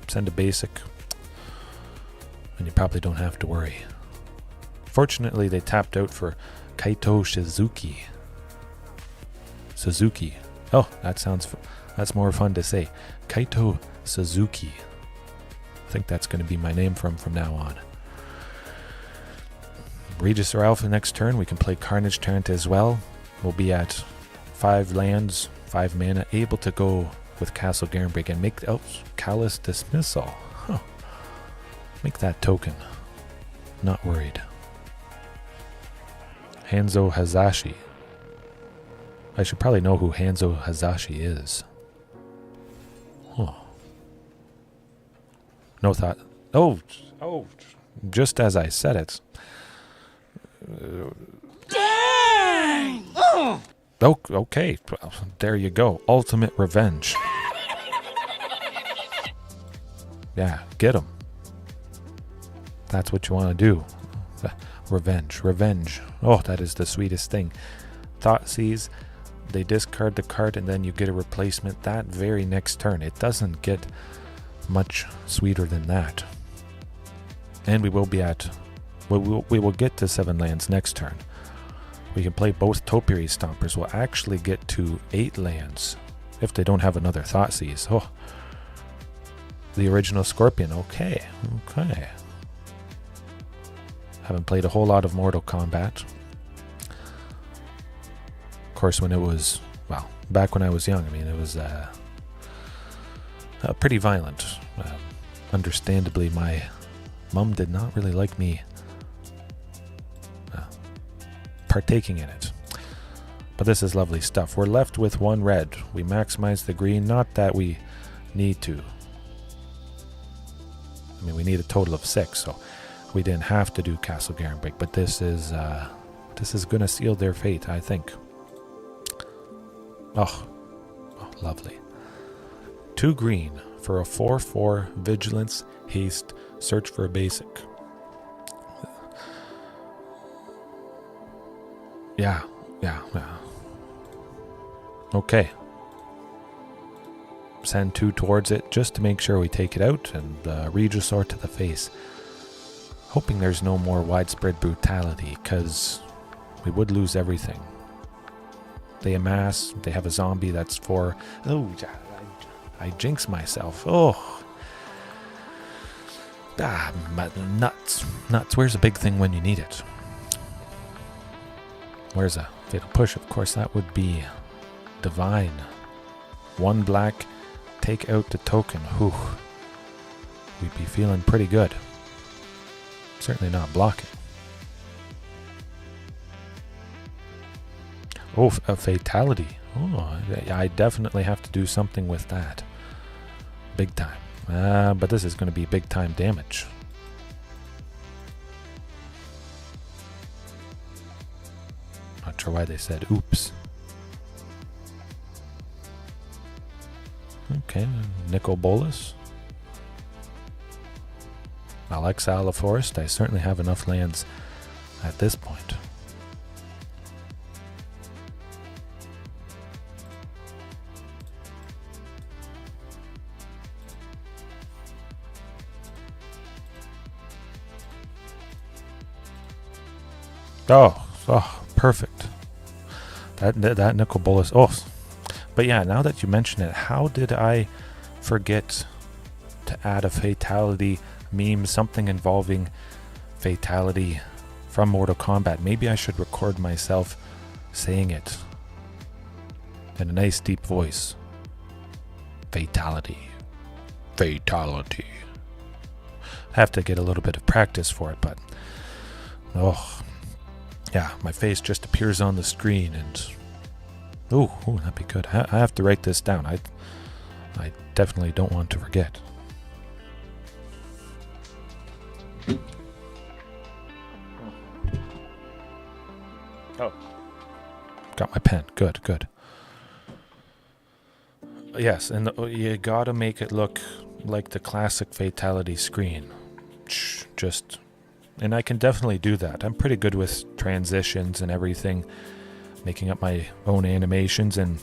send a basic, and you probably don't have to worry. Fortunately, they tapped out for Kaito Suzuki. Oh, that's more fun to say. Kaito Suzuki. I think that's going to be my name from now on. Regis or Alpha next turn. We can play Carnage Tyrant as well. We'll be at 5 lands, 5 mana, able to go with Castle Garenbrig and make Callous Dismissal. Huh. Make that token. Not worried. Hanzo Hazashi. I should probably know who Hanzo Hazashi is. Huh. No thought. Oh, just as I said it. Dang! Oh, okay. Well, there you go. Ultimate revenge. Yeah, get him. That's what you want to do. Revenge. Oh, that is the sweetest thing. Thoughtseize, they discard the card and then you get a replacement that very next turn. It doesn't get much sweeter than that. And we will be at... we will get to 7 lands next turn. We can play both Topiary Stompers. We'll actually get to 8 lands if they don't have another Thoughtseize. Oh, the original Scorpion. Okay. Haven't played a whole lot of Mortal Kombat. Of course, when it was, well, back when I was young, I mean, it was pretty violent. Understandably, my mom did not really like me partaking in it. But this is lovely stuff. We're left with 1 red. We maximize the green, not that we need to. I mean, we need a total of 6, so we didn't have to do Castle Garenbrig, but this is gonna seal their fate, I think. Oh, lovely. 2 green for a 4/4 vigilance, haste, search for a basic. Yeah. Okay. Send 2 towards it just to make sure we take it out, and Regisaur to the face. Hoping there's no more widespread brutality, because we would lose everything. They amass, they have a zombie that's for... Oh, I jinx myself. Oh. Nuts. Where's the big thing when you need it? Where's a fatal push? Of course, that would be divine. 1 black, take out the token. Whew. We'd be feeling pretty good. Certainly not blocking. Oh, a fatality. Oh, I definitely have to do something with that. Big time. But this is going to be big time damage. Not sure why they said oops. Okay, Nicol Bolas. I'll exile a forest. I certainly have enough lands at this point. Oh, perfect. That Nicol Bolas. Oh, but yeah, now that you mention it, how did I forget to add a fatality meme, something involving fatality from Mortal Kombat? Maybe I should record myself saying it in a nice deep voice. Fatality. I have to get a little bit of practice for it, but yeah, my face just appears on the screen and that'd be good. I have to write this down. I definitely don't want to forget. Oh, got my pen. Good. Yes, and you gotta make it look like the classic fatality screen. And I can definitely do that. I'm pretty good with transitions and everything, making up my own animations, and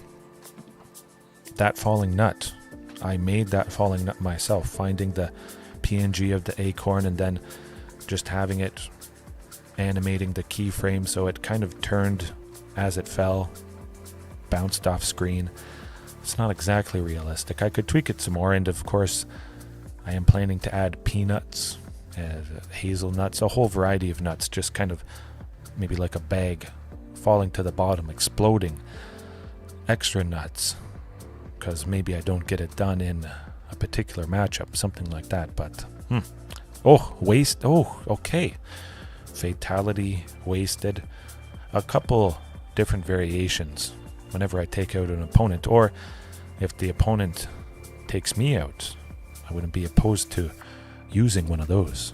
that falling nut. I made that falling nut myself, finding the PNG of the acorn and then just having it animating the keyframe so it kind of turned as it fell, bounced off screen. It's not exactly realistic. I could tweak it some more, and of course I am planning to add peanuts, hazelnuts, a whole variety of nuts, just kind of maybe like a bag falling to the bottom, exploding. Extra nuts, because maybe I don't get it done in a particular matchup, something like that. But oh, waste. Oh, okay. Fatality, wasted. A couple different variations whenever I take out an opponent, or if the opponent takes me out, I wouldn't be opposed to using one of those.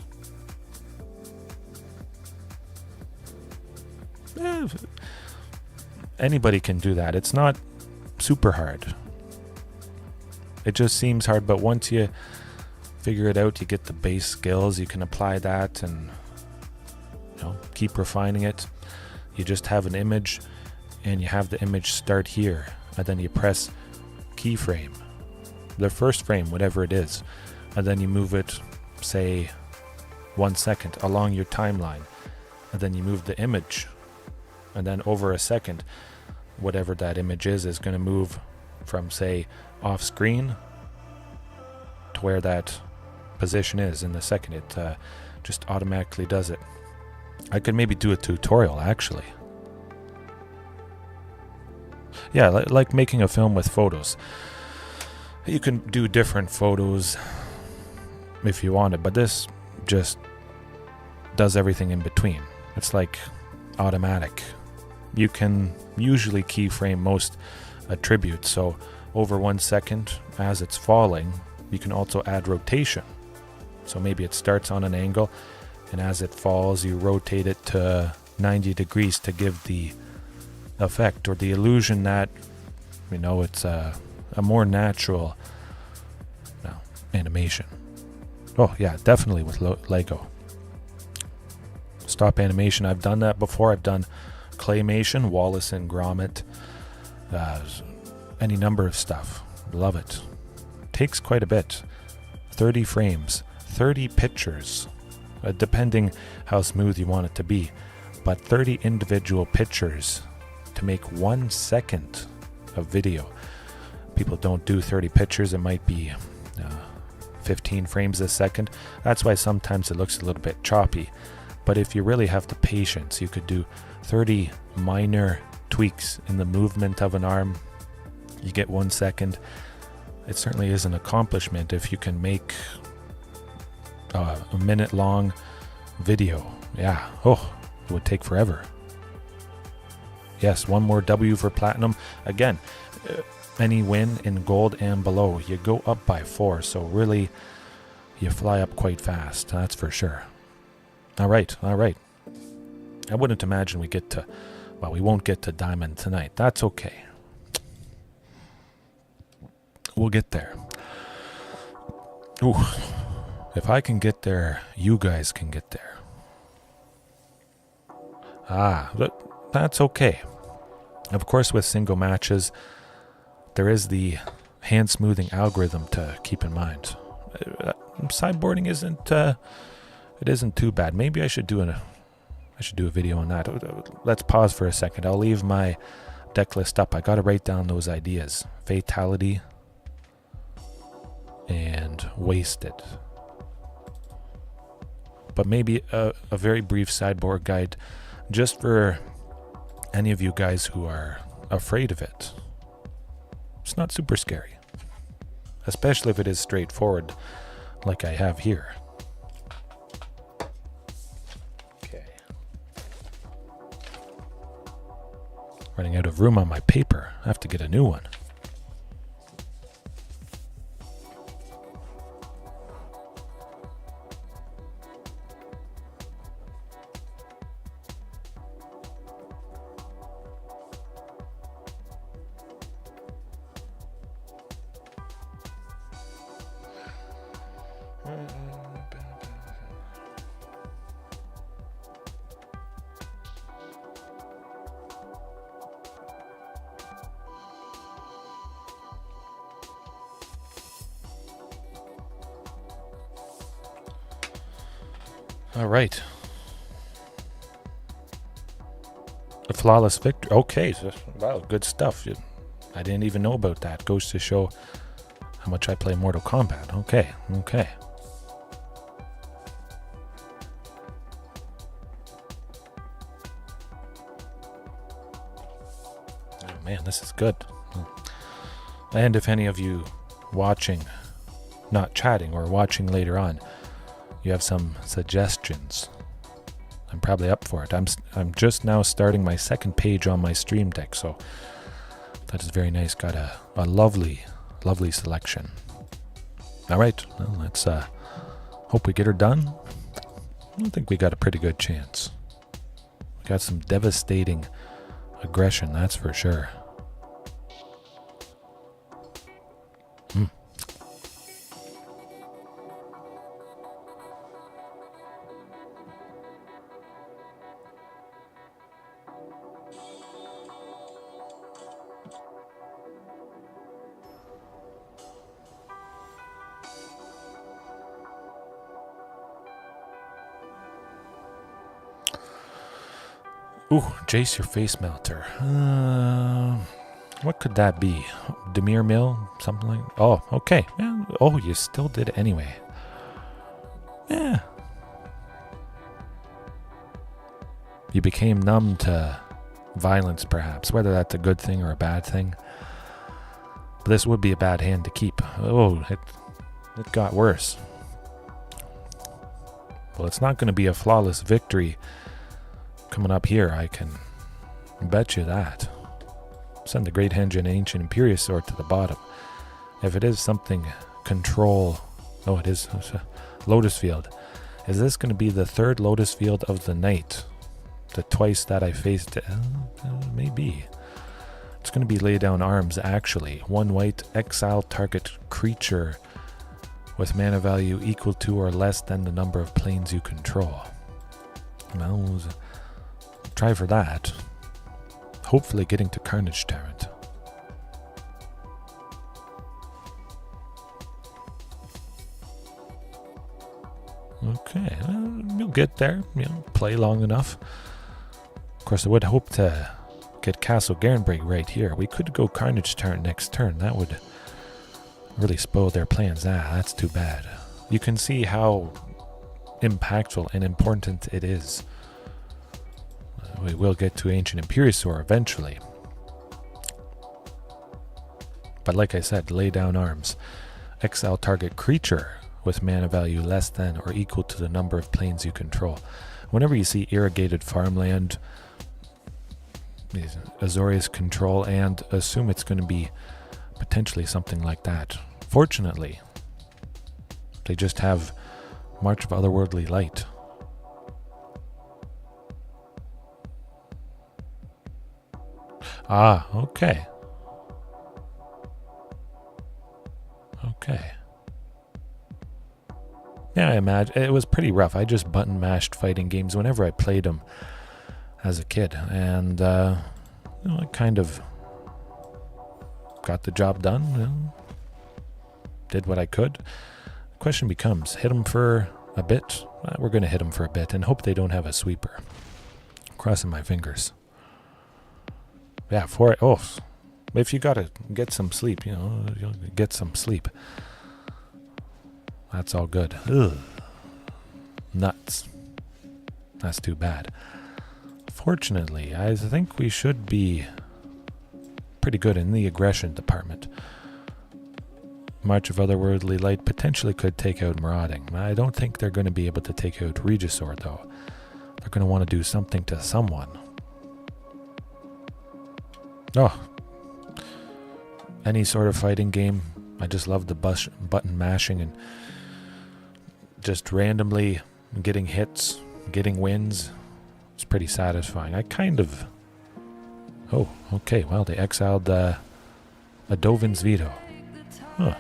Anybody can do that. It's not super hard. It just seems hard, but once you figure it out, you get the base skills, you can apply that and keep refining it. You just have an image and you have the image start here, and then you press keyframe, the first frame, whatever it is, and then you move it, say 1 second along your timeline, and then you move the image, and then over a second, whatever that image is going to move from, say, off screen to where that position is in the second. It just automatically does it. I could maybe do a tutorial, actually. Yeah, like making a film with photos. You can do different photos if you wanted, but this just does everything in between. It's like automatic. You can usually keyframe most attributes, so over 1 second as it's falling, you can also add rotation. So maybe it starts on an angle, and as it falls, you rotate it to 90 degrees to give the effect or the illusion that, it's a more natural animation. Oh yeah, definitely with Lego. Stop animation, I've done that before. I've done claymation, Wallace and Gromit, any number of stuff. Love it. Takes quite a bit. 30 frames, 30 pictures, depending how smooth you want it to be, but 30 individual pictures to make 1 second of video. People don't do 30 pictures. It might be 15 frames a second. That's why sometimes it looks a little bit choppy. But if you really have the patience, you could do 30 minor tweaks in the movement of an arm. You get 1 second. It certainly is an accomplishment if you can make a minute-long video. Yeah, it would take forever. Yes, one more W for platinum. Again, any win in gold and below, you go up by 4. So really, you fly up quite fast. That's for sure. All right. I wouldn't imagine we won't get to diamond tonight. That's okay. We'll get there. Ooh, if I can get there, you guys can get there. That's okay. Of course, with single matches, there is the hand smoothing algorithm to keep in mind. Sideboarding isn't too bad. Maybe I should do a video on that. Let's pause for a second. I'll leave my deck list up. I gotta write down those ideas. Fatality and wasted. But maybe a very brief sideboard guide just for any of you guys who are afraid of it. It's not super scary, especially if it is straightforward like I have here. Okay. Running out of room on my paper. I have to get a new one. All right. A flawless victory. Okay, so, wow, good stuff. I didn't even know about that. Goes to show how much I play Mortal Kombat. Okay. Oh man, this is good. And if any of you watching, not chatting or watching later on, you have some suggestions, I'm probably up for it. I'm just now starting my second page on my stream deck, so that is very nice. Got a lovely selection. All right, well, let's hope we get her done. I think we got a pretty good chance. We got some devastating aggression, that's for sure. Ooh, Jace, your face melter. What could that be? Demir Mill? Something like... Oh, okay. Yeah. Oh, you still did it anyway. Yeah. You became numb to violence, perhaps. Whether that's a good thing or a bad thing. But this would be a bad hand to keep. Oh, it got worse. Well, it's not going to be a flawless victory coming up here, I can bet you that. Send the Great Henge and Ancient Imperiosaur to the bottom. If it is something control... Oh, it is Lotus Field. Is this going to be the third Lotus Field of the night? The twice that I faced... maybe. It's going to be lay down arms, actually. 1 white, exile target creature with mana value equal to or less than the number of planes you control. Well, try for that. Hopefully getting to Carnage Tyrant. Okay, you'll get there. Play long enough. Of course, I would hope to get Castle Garenbrig right here. We could go Carnage Tyrant next turn. That would really spoil their plans. That's too bad. You can see how impactful and important it is. We will get to Ancient Imperiosaur eventually. But like I said, lay down arms. Exile target creature with mana value less than or equal to the number of planes you control. Whenever you see irrigated farmland, Azorius control, and assume it's going to be potentially something like that. Fortunately, they just have March of Otherworldly Light. Ah, okay. Okay. Yeah, I imagine it was pretty rough. I just button mashed fighting games whenever I played them as a kid, and I kind of got the job done. Did what I could. The question becomes, hit them for a bit? We're going to hit them for a bit and hope they don't have a sweeper. Crossing my fingers. Yeah, if you gotta get some sleep, you'll get some sleep. That's all good. Ugh. Nuts. That's too bad. Fortunately, I think we should be pretty good in the aggression department. March of Otherworldly Light potentially could take out Marauding. I don't think they're going to be able to take out Regisaur, though. They're going to want to do something to someone. Oh, any sort of fighting game. I just love the button mashing and just randomly getting hits, getting wins. It's pretty satisfying. I kind of... Oh, okay. Well, they exiled a Dovin's Veto. Huh.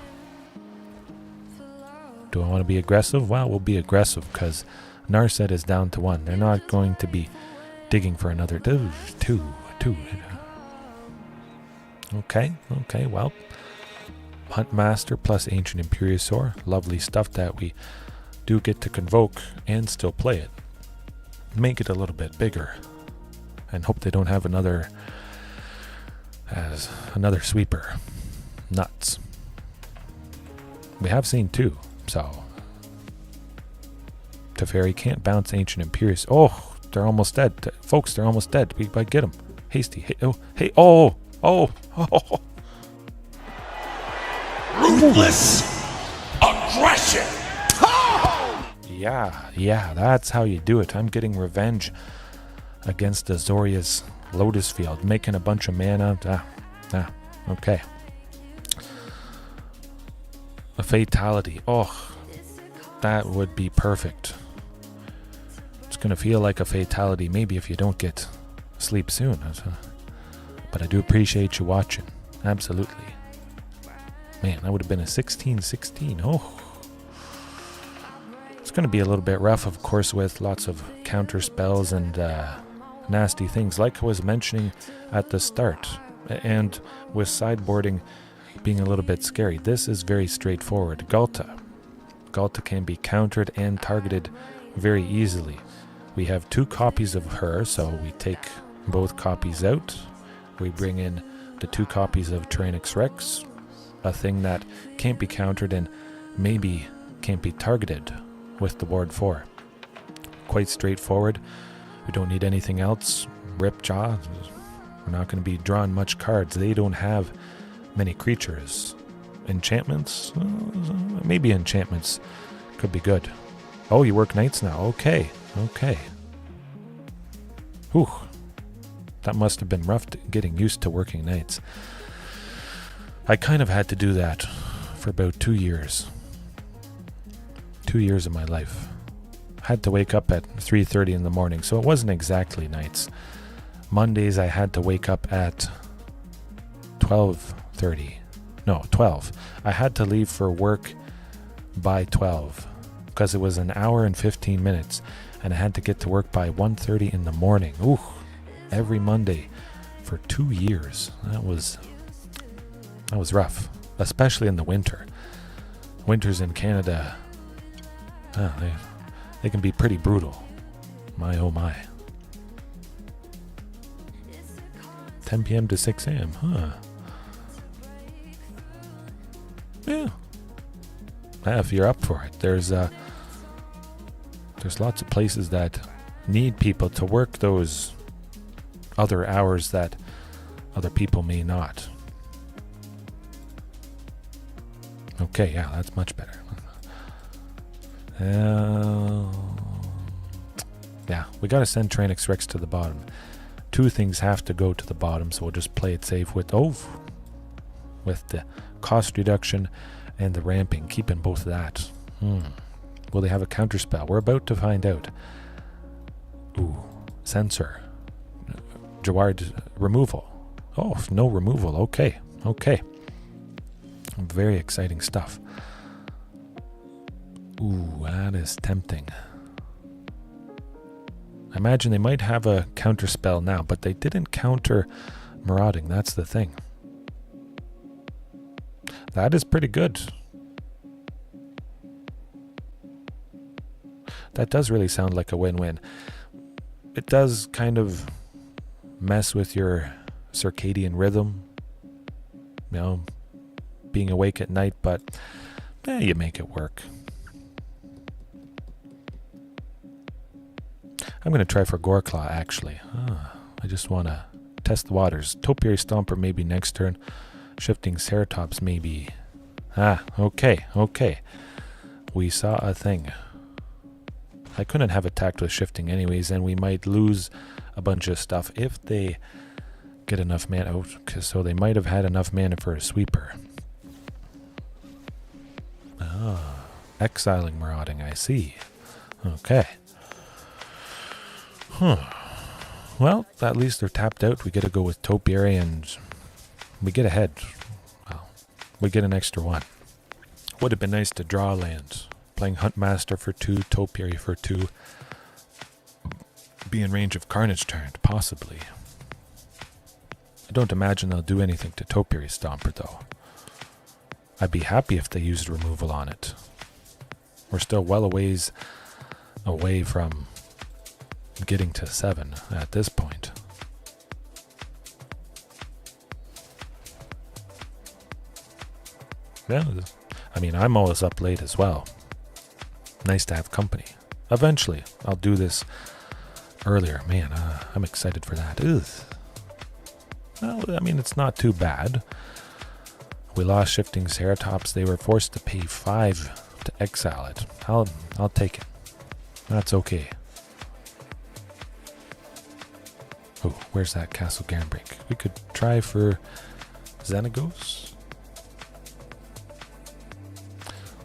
Do I want to be aggressive? Well, we'll be aggressive because Narset is down to 1. They're not going to be digging for another... Two. Okay, well, Huntmaster plus Ancient Imperiosaur, lovely stuff that we do get to Convoke and still play it, make it a little bit bigger, and hope they don't have another sweeper. Nuts. We have seen 2, so Teferi can't bounce Ancient Imperiosaur. Oh, they're almost dead. Folks, they're almost dead. We might get them. Hasty. Oh. Ruthless aggression. Yeah, that's how you do it. I'm getting revenge against Azorius Lotus Field, making a bunch of mana. Okay. A fatality. Oh, that would be perfect. It's going to feel like a fatality, maybe if you don't get sleep soon. But I do appreciate you watching. Absolutely. Man, that would have been a 16-16. Oh. It's going to be a little bit rough, of course, with lots of counter spells and nasty things, like I was mentioning at the start. And with sideboarding being a little bit scary, this is very straightforward. Ghalta can be countered and targeted very easily. We have 2 copies of her, so we take both copies out. We bring in the 2 copies of Tyrannosaurus Rex, a thing that can't be countered and maybe can't be targeted with the Ward 4. Quite straightforward. We don't need anything else. Ripjaw. We're not going to be drawing much cards. They don't have many creatures. Enchantments? Maybe enchantments could be good. Oh, you work nights now. Okay. Whew. That must have been rough getting used to working nights. I kind of had to do that for about 2 years. 2 years of my life. Had to wake up at 3:30 in the morning, so it wasn't exactly nights. Mondays I had to wake up at 12:30. No, 12. I had to leave for work by 12 because it was an hour and 15 minutes, and I had to get to work by 1:30 in the morning. Ooh, every Monday for 2 years. That was rough, especially in the winter. Winters in Canada, they can be pretty brutal. My oh my. 10 p.m. to 6 a.m. Huh. Yeah. If you're up for it, there's lots of places that need people to work those other hours that other people may not. Okay, yeah, that's much better. Yeah, we gotta send Tyrannosaurus Rex to the bottom. 2 things have to go to the bottom, so we'll just play it safe with the cost reduction and the ramping, keeping both of that. Will they have a counter spell? We're about to find out. Ooh, censor. Jaward removal. Oh, no removal. Okay. Very exciting stuff. Ooh, that is tempting. I imagine they might have a counter spell now, but they didn't counter marauding. That's the thing. That is pretty good. That does really sound like a win-win. It does kind of mess with your circadian rhythm, you know, being awake at night, but you make it work. I'm going to try for Goreclaw, actually. I just want to test the waters. Topiary Stomper maybe next turn. Shifting Ceratops maybe. Okay. We saw a thing. I couldn't have attacked with shifting anyways, and we might lose a bunch of stuff if they get enough mana. So they might have had enough mana for a sweeper. Exiling Marauding, I see. Okay. Well, at least they're tapped out. We get to go with Topiary and we get ahead. Well, we get an extra one. Would have been nice to draw lands. Playing Huntmaster for 2, Topiary for 2. Be in range of Carnage turn, possibly. I don't imagine they'll do anything to Topiary Stomper, though. I'd be happy if they used removal on it. We're still well a ways away from getting to 7 at this point. Yeah, I mean, I'm always up late as well. Nice to have company. Eventually, I'll do this earlier. Man, I'm excited for that. Ugh. Well, I mean, it's not too bad. We lost Shifting Ceratops. They were forced to pay 5 to exile it. I'll take it. That's okay. Oh, where's that Castle Garenbreak? We could try for Xenagos.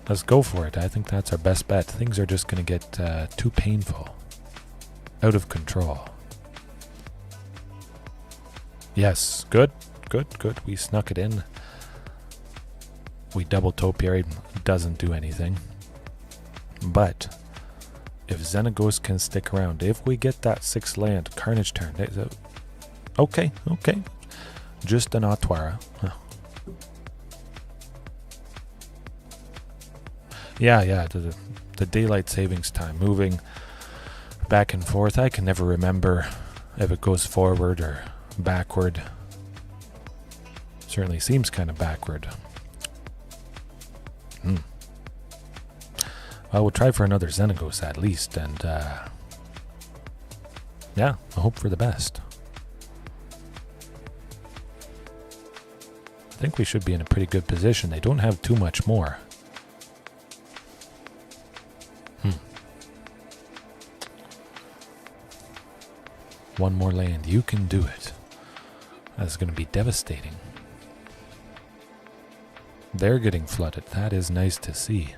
Let's go for it. I think that's our best bet. Things are just going to get too painful. Out of control. Yes, good. We snuck it in. We double topiary, doesn't do anything. But if Xenagos can stick around, if we get that 6 land Carnage turn, okay. Just an Otwara. Huh. Yeah, the daylight savings time, moving back and forth. I can never remember if it goes forward or backward. Certainly seems kind of backward. Well, we'll try for another Xenagos at least, and yeah, I hope for the best. I think we should be in a pretty good position. They don't have too much more. One more land. You can do it. That's going to be devastating. They're getting flooded. That is nice to see.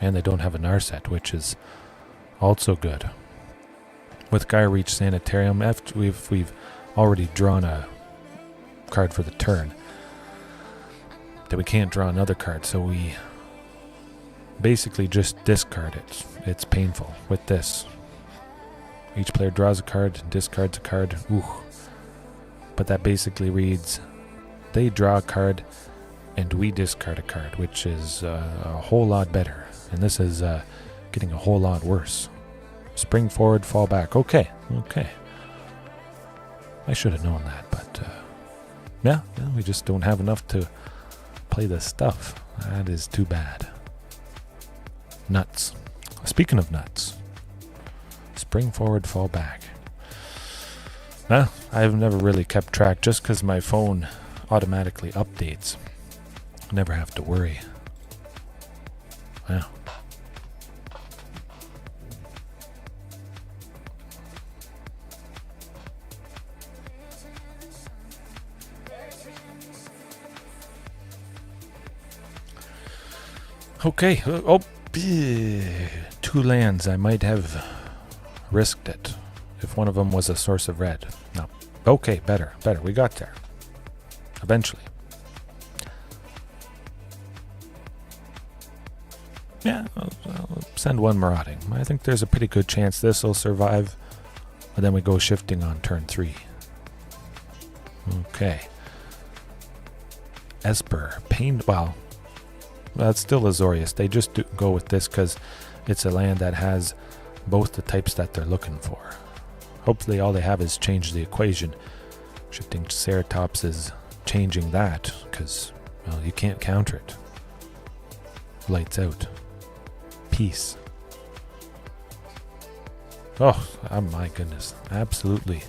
And they don't have a Narset, which is also good. With Gaia Reach Sanitarium, after we've already drawn a card for the turn, that we can't draw another card, so we basically just discard it. It's painful with this. Each player draws a card, discards a card. Ooh. But that basically reads, they draw a card and we discard a card, which is a whole lot better. And this is getting a whole lot worse. Spring forward, fall back. Okay. I should have known that, but yeah, we just don't have enough to play this stuff. That is too bad. Nuts. Speaking of nuts, spring forward, fall back. I've never really kept track just because my phone automatically updates. Never have to worry. Wow. Okay. Oh, 2 lands. I might have risked it if one of them was a source of red. No. Okay, better. We got there. Eventually. Yeah, I'll send one Marauding. I think there's a pretty good chance this will survive. And then we go shifting on turn 3. Okay. Esper. Pain. Well, that's still Azorius. They just go with this because it's a land that has both the types that they're looking for. Hopefully all they have is change the equation. Shifting Ceratops is changing that because, well, you can't counter it. Lights out. Peace. Oh my goodness. Absolutely.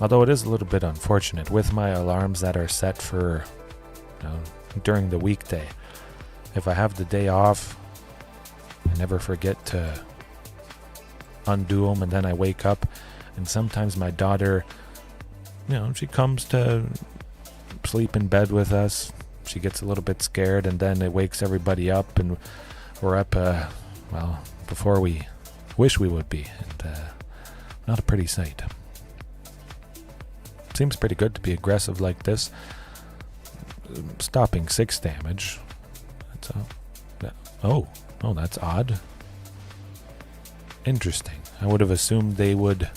Although it is a little bit unfortunate with my alarms that are set for during the weekday. If I have the day off, I never forget to undo them, and then I wake up, and sometimes my daughter, she comes to sleep in bed with us. She gets a little bit scared, and then it wakes everybody up, and we're up, before we wish we would be. And not a pretty sight. Seems pretty good to be aggressive like this. Stopping 6 damage. That's odd. Interesting. I would have assumed they would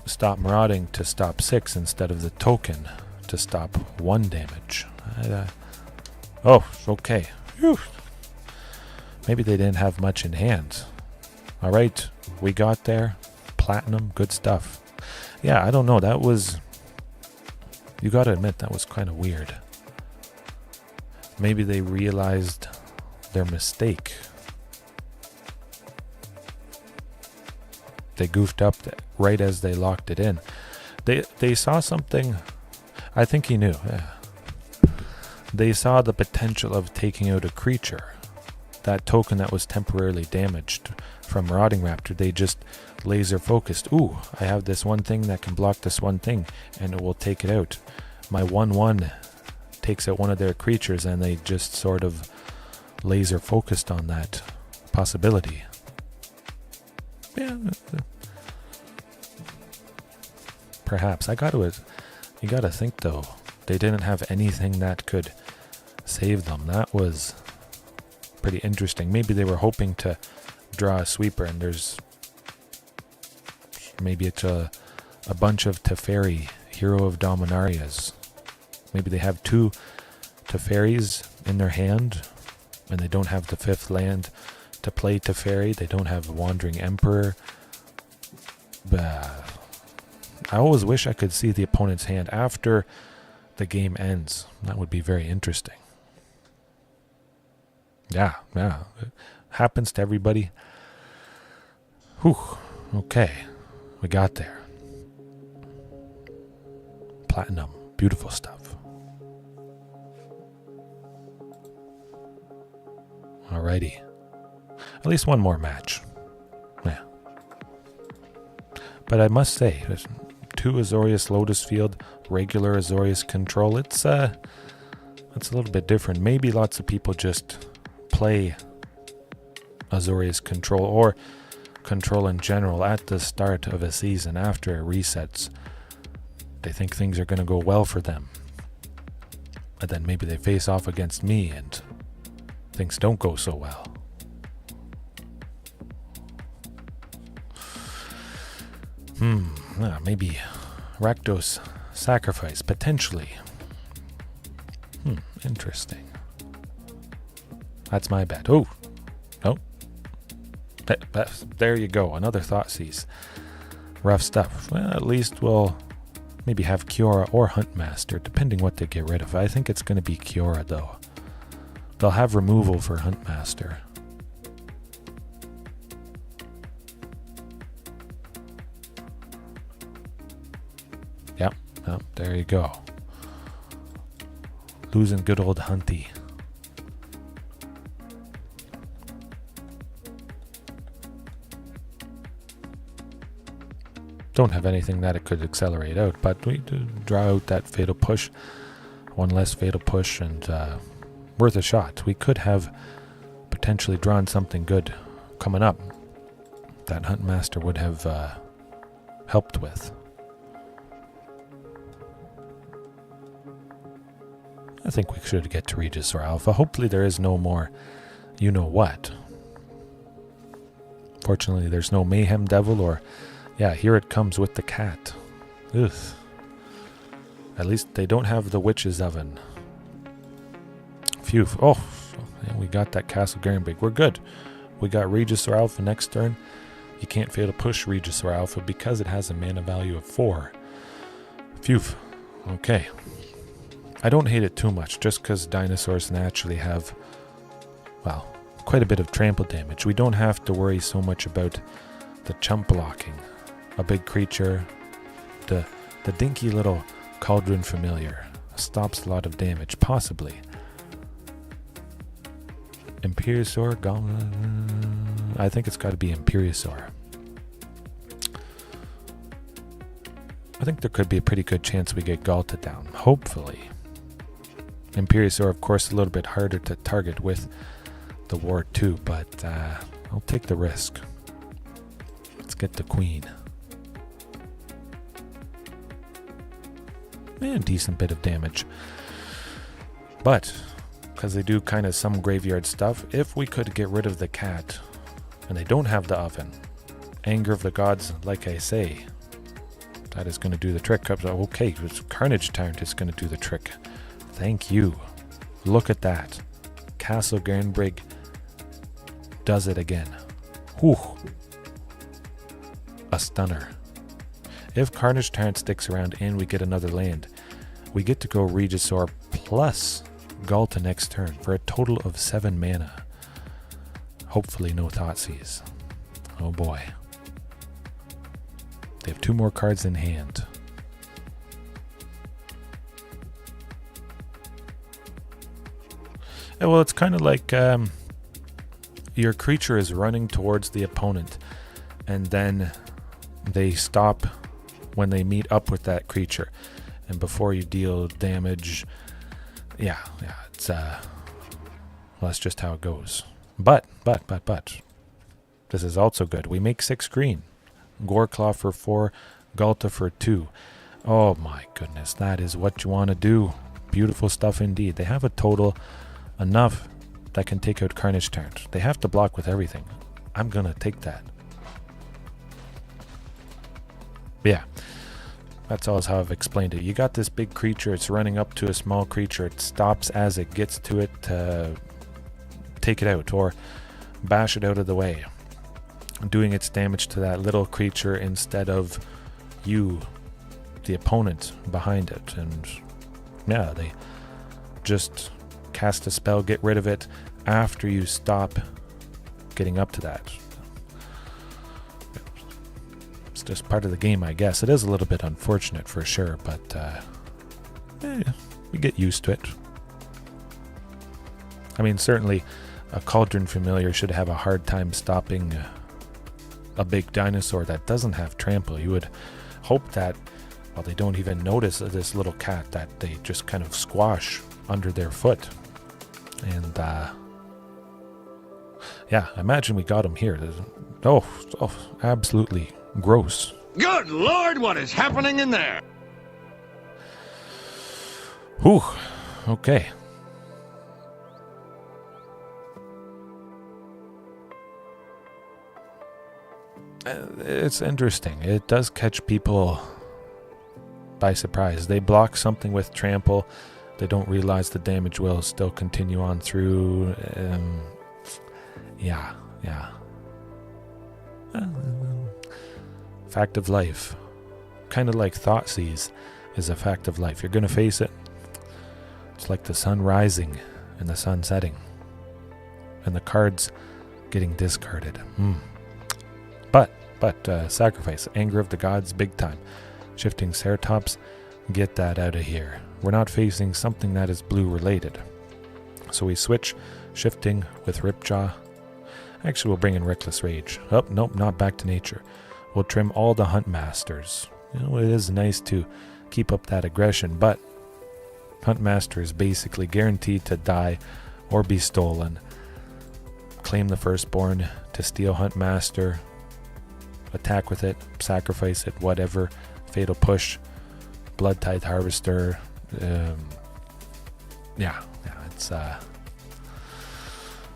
stop marauding to stop 6 instead of the token to to stop 1 damage. Oh, okay. Whew. Maybe they didn't have much in hand. All right, we got there. Platinum, good stuff. Yeah, I don't know. That was... You gotta admit, that was kind of weird. Maybe they realized their mistake. They goofed up right as they locked it in. They saw something. I think he knew. Yeah. They saw the potential of taking out a creature. That token that was temporarily damaged from Rotting Raptor. They just laser focused. Ooh, I have this one thing that can block this one thing, and it will take it out. My 1/1 takes out one of their creatures, and they just sort of laser focused on that possibility. Yeah. Perhaps. You gotta think though, they didn't have anything that could save them. That was pretty interesting. Maybe they were hoping to draw a sweeper, and maybe it's a bunch of Teferi, Hero of Dominarias. Maybe they have 2 Teferis in their hand, and they don't have the 5th land to play Teferi. They don't have Wandering Emperor. But I always wish I could see the opponent's hand after the game ends. That would be very interesting. Yeah. It happens to everybody. Whew. Okay. We got there. Platinum. Beautiful stuff. Alrighty. At least one more match. Yeah. But I must say, 2 Azorius Lotus Field, regular Azorius control. It's a little bit different. Maybe lots of people just play Azorius control or control in general at the start of a season after it resets. They think things are going to go well for them. And then maybe they face off against me and things don't go so well. Maybe Rakdos Sacrifice, potentially. Interesting. That's my bet. Oh, no. There you go. Another Thoughtseize. Rough stuff. Well, at least we'll maybe have Kiora or Huntmaster, depending what they get rid of. I think it's going to be Kiora, though. They'll have removal for Huntmaster. Yep. Oh, there you go. Losing good old Hunty. Don't have anything that it could accelerate out, but we do draw out that Fatal Push. One less Fatal Push, and worth a shot. We could have potentially drawn something good coming up that Huntmaster would have helped with. I think we should get to Regis or Alpha. Hopefully there is no more you-know-what. Fortunately, there's no Mayhem Devil or... Yeah, here it comes with the cat. Ugh. At least they don't have the Witch's Oven. Phew. Oh, we got that Castle Garenbig. We're good. We got Regis or Alpha next turn. You can't fail to push Regis or Alpha because it has a mana value of 4. Phew. Okay. I don't hate it too much, just because dinosaurs naturally have, well, quite a bit of trample damage. We don't have to worry so much about the chump blocking. A big creature, the dinky little Cauldron Familiar, stops a lot of damage, possibly. Imperiosaur, I think it's got to be Imperiosaur. I think there could be a pretty good chance we get Galta down, hopefully. Imperiosaur, of course, a little bit harder to target with the Ward too, but I'll take the risk. Let's get the Queen. A decent bit of damage. But, because they do kind of some graveyard stuff, if we could get rid of the cat, and they don't have the oven, Anger of the Gods, like I say, That is going to do the trick. Okay, Carnage Tyrant is going to do the trick. Thank you. Look at that. Castle Granbrig does it again. Whew. A stunner. If Carnage Tyrant sticks around and we get another land, we get to go Regisaur plus Galta next turn for a total of 7 mana. Hopefully no Thoughtseize. Oh boy. They have 2 more cards in hand. Yeah, well, it's kind of like your creature is running towards the opponent, and then they stop when they meet up with that creature, and before you deal damage, yeah, it's well, that's just how it goes. But this is also good. We make 6 green. Goreclaw for 4, Galta for 2. Oh my goodness, that is what you want to do. Beautiful stuff indeed. They have a total enough that can take out Carnage Tyrant. They have to block with everything. I'm gonna take that. But yeah, that's always how I've explained it. You got this big creature, it's running up to a small creature, it stops as it gets to it to take it out or bash it out of the way, doing its damage to that little creature instead of you, the opponent, behind it. And yeah, they just cast a spell, get rid of it after you stop getting up to that. It's just part of the game, I guess. It is a little bit unfortunate for sure, but we get used to it. I mean, certainly a Cauldron Familiar should have a hard time stopping a big dinosaur that doesn't have trample. You would hope that, well, they don't even notice this little cat, that they just kind of squash under their foot. And yeah, imagine we got him here. Oh, absolutely gross. Good Lord, what is happening in there? Whew. Okay. It's interesting. It does catch people by surprise. They block something with trample. They don't realize the damage will still continue on through. Yeah. Fact of life. Kind of like Thoughtseize is a fact of life. You're going to face it. It's like the sun rising and the sun setting. And the cards getting discarded. But Sacrifice. Anger of the Gods, big time. Shifting Ceratops. Get that out of here. We're not facing something that is blue related. So we switch Shifting with Ripjaw. Actually, we'll bring in Reckless Rage. Oh, nope, not back to nature. We'll trim all the Hunt Masters. You know, it is nice to keep up that aggression, but Hunt Master is basically guaranteed to die or be stolen. Claim the Firstborn to steal Hunt Master. Attack with it, sacrifice it, whatever. Fatal Push, Blood Tithe Harvester. Yeah, it's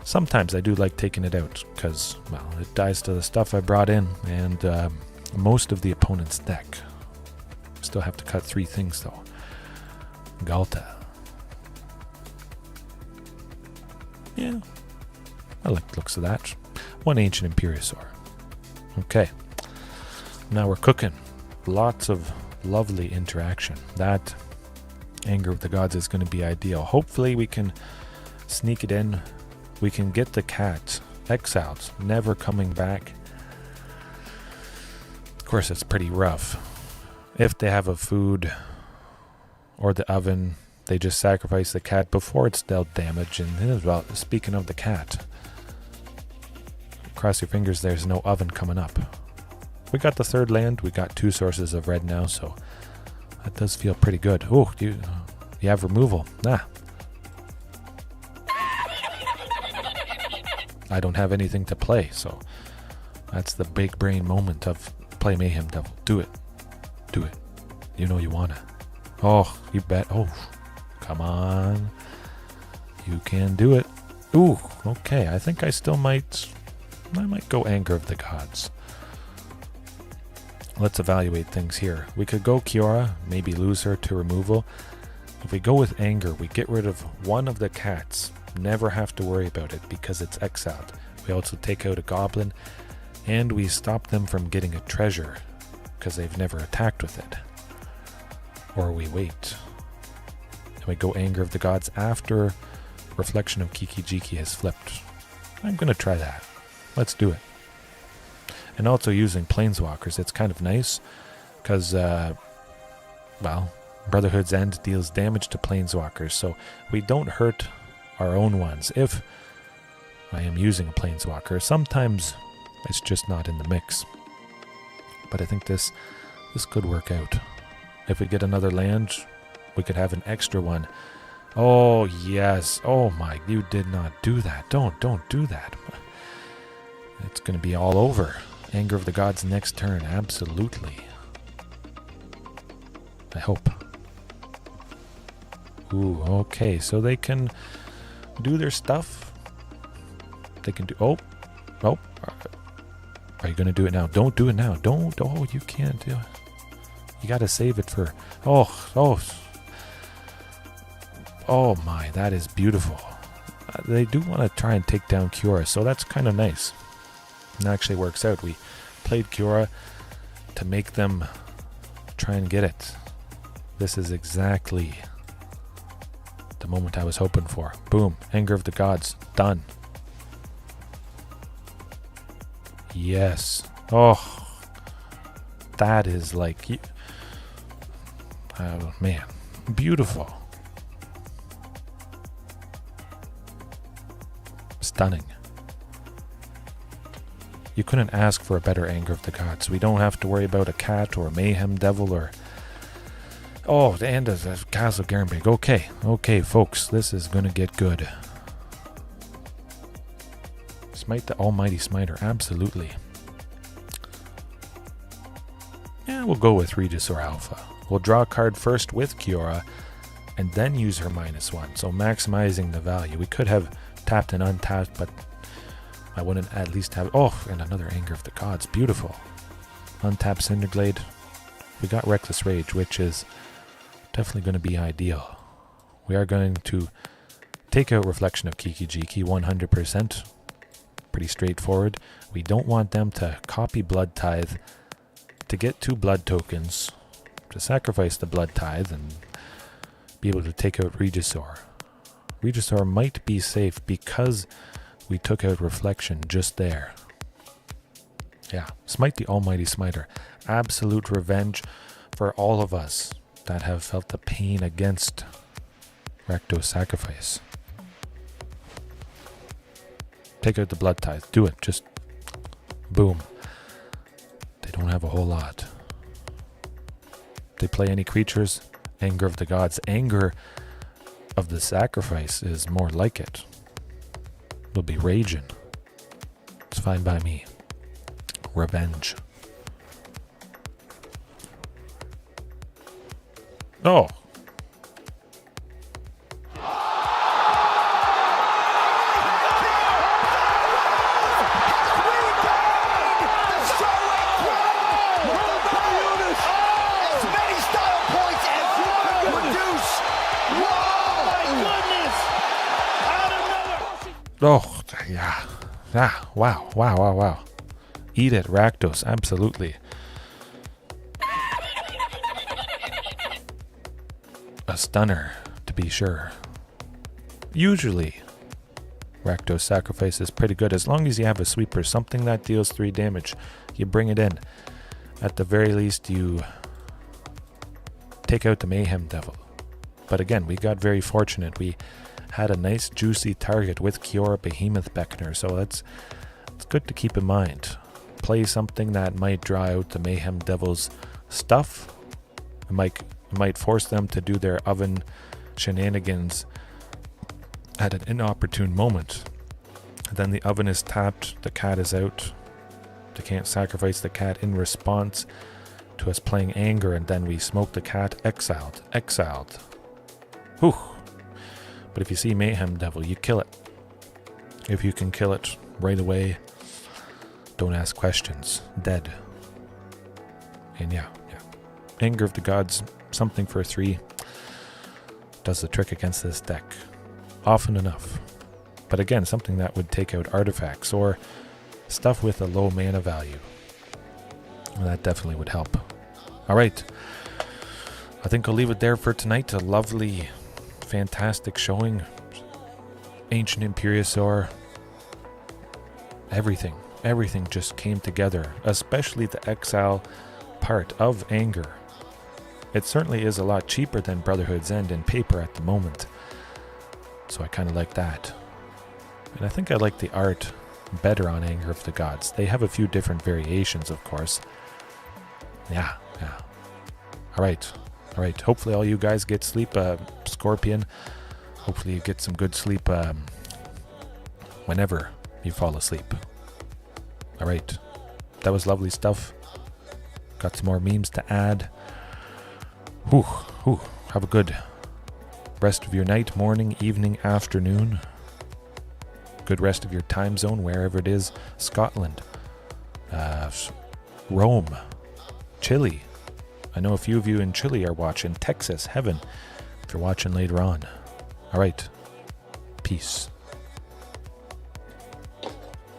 sometimes I do like taking it out because, well, it dies to the stuff I brought in and most of the opponent's deck. Still have to cut 3 things though. Galta. Yeah, I like the looks of that. 1 Ancient Imperiosaur. Okay, now we're cooking. Lots of lovely interaction. That Anger of the Gods is going to be ideal. Hopefully we can sneak it in. We can get the cat exiled, never coming back. Of course, it's pretty rough. If they have a food or the oven, they just sacrifice the cat before it's dealt damage. And well, speaking of the cat, cross your fingers there's no oven coming up. We got the 3rd land. We got 2 sources of red now, so that does feel pretty good. Oh, you have removal. Nah. I don't have anything to play, so that's the big brain moment of play Mayhem Devil. Do it. Do it. You know you wanna. Oh, you bet. Oh, come on. You can do it. Ooh, okay. I think I might go Anger of the Gods. let's evaluate things here. We could go Kiora, maybe lose her to removal. If we go with Anger, we get rid of one of the cats. Never have to worry about it because it's exiled. We also take out a goblin, and we stop them from getting a treasure because they've never attacked with it. Or we wait. And we go Anger of the Gods after Reflection of Kiki-Jiki has flipped. I'm going to try that. Let's do it. And also using Planeswalkers, it's kind of nice because, well, Brotherhood's End deals damage to Planeswalkers, so we don't hurt our own ones if I am using a Planeswalker. Sometimes it's just not in the mix. But I think this could work out. If we get another land, we could have an extra one. Oh, yes. Oh, my. You did not do that. Don't do that. It's going to be all over. Anger of the Gods next turn. Absolutely. I hope. Ooh, okay. So they can do their stuff. They can do... Oh. Are you going to do it now? Don't do it now. Don't. Oh, you can't do it. You got to save it for... Oh my, that is beautiful. They do want to try and take down Kiora, so that's kind of nice. It actually works out. We played Kiora to make them try and get it. This is exactly the moment I was hoping for. Boom. Anger of the Gods. Done. Yes. Oh. That is like... Oh, man. Beautiful. Stunning. You couldn't ask for a better Anger of the Gods. We don't have to worry about a cat or a Mayhem Devil or... Oh, the end of the Castle Garenbrig. Okay, folks. This is going to get good. Smite the Almighty Smiter. Absolutely. Yeah, we'll go with Regisaur Alpha. We'll draw a card first with Kiora and then use her -1. So maximizing the value. We could have tapped and untapped, but I wouldn't at least have... Oh, and another Anger of the Gods. Beautiful. Untap Cinderglade. We got Reckless Rage, which is definitely going to be ideal. We are going to take out Reflection of Kiki-Jiki 100%. Pretty straightforward. We don't want them to copy Blood Tithe to get 2 blood tokens, to sacrifice the Blood Tithe and be able to take out Regisaur. Regisaur might be safe because we took out Reflection just there. Yeah, Smite the Almighty Smiter. Absolute revenge for all of us that have felt the pain against Rakdos Sacrifice. Take out the Blood Tithe. Do it. Just boom. They don't have a whole lot. They play any creatures. Anger of the Gods. Anger of the Sacrifice is more like it. They'll be raging. It's fine by me. Revenge. Oh. Oh, yeah. Ah, wow. Eat it, Rakdos, absolutely. A stunner, to be sure. Usually, Rakdos Sacrifice is pretty good. As long as you have a sweeper, something that deals 3 damage, you bring it in. At the very least, you take out the Mayhem Devil. But again, we got very fortunate. We had a nice juicy target with Kiora Behemoth Beckner, so it's good to keep in mind. Play something that might draw out the Mayhem Devil's stuff. It might force them to do their oven shenanigans at an inopportune moment. Then the oven is tapped, the cat is out. They can't sacrifice the cat in response to us playing Anger, and then we smoke the cat. Exiled. Whew. But if you see Mayhem Devil, you kill it. If you can kill it right away, don't ask questions. Dead. And yeah. Anger of the Gods, something for 3. Does the trick against this deck. Often enough. But again, something that would take out artifacts or stuff with a low mana value. And that definitely would help. Alright. I think I'll leave it there for tonight. A lovely, fantastic showing. Ancient Imperiosaur. Everything just came together. Especially the exile part of Anger. It certainly is a lot cheaper than Brotherhood's End in paper at the moment. So I kind of like that. And I think I like the art better on Anger of the Gods. They have a few different variations, of course. Yeah. Alright. Hopefully all you guys get sleep, Scorpion. Hopefully you get some good sleep whenever you fall asleep. Alright. That was lovely stuff. Got some more memes to add. Have a good rest of your night, morning, evening, afternoon. Good rest of your time zone, wherever it is. Scotland, Rome, Chile. I know a few of you in Chile are watching. Texas, heaven, if you're watching later on. All right. Peace.